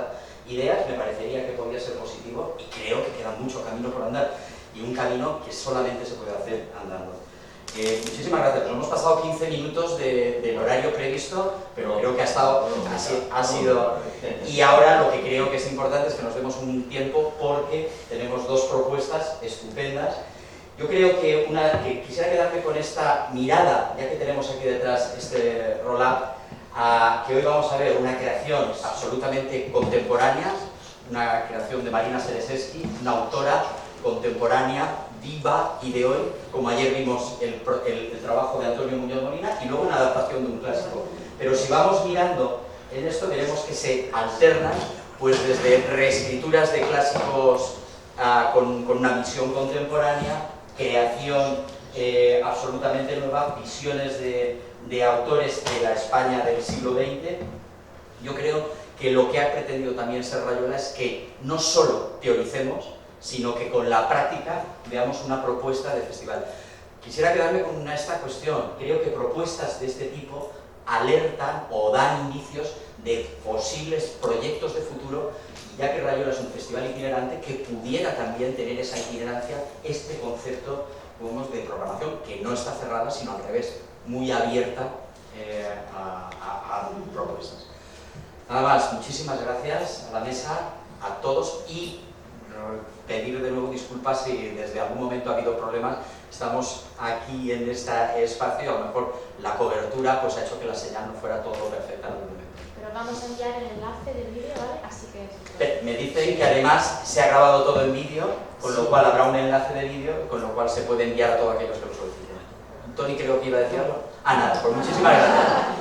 ideas, me parecería que podría ser positivo, y creo que queda mucho camino por andar, y un camino que solamente se puede hacer andando. Muchísimas gracias. Nos hemos pasado 15 minutos del horario previsto, pero creo que ha sido... Y ahora lo que creo que es importante es que nos demos un tiempo, porque tenemos 2 propuestas estupendas. Yo creo que quisiera quedarme con esta mirada, ya que tenemos aquí detrás este roll-up, que hoy vamos a ver una creación absolutamente contemporánea, una creación de Marina Sereseski, una autora contemporánea, viva y de hoy, como ayer vimos el trabajo de Antonio Muñoz Molina, y luego una adaptación de un clásico. Pero si vamos mirando en esto, veremos que se alternan pues desde reescrituras de clásicos con una visión contemporánea, creación absolutamente nueva, visiones de autores de la España del siglo XX. Yo creo que lo que ha pretendido también ser Rayuela es que no solo teoricemos, sino que con la práctica veamos una propuesta de festival. Quisiera quedarme con esta cuestión. Creo que propuestas de este tipo alertan o dan indicios de posibles proyectos de futuro, ya que Rayuela es un festival itinerante que pudiera también tener esa itinerancia, este concepto de programación que no está cerrada, sino al revés, muy abierta a propuestas. Nada más, muchísimas gracias a la mesa, a todos, y pedir de nuevo disculpas si desde algún momento ha habido problemas. Estamos aquí en este espacio y a lo mejor la cobertura pues ha hecho que la señal no fuera todo perfecta en algún momento. Pero vamos a enviar el enlace del vídeo, ¿vale? Así que... Me dicen que además se ha grabado todo en vídeo, con lo cual habrá un enlace de vídeo, con lo cual se puede enviar a todos aquellos que lo soliciten. Tony, creo que iba a decir algo. Nada, pues muchísimas gracias.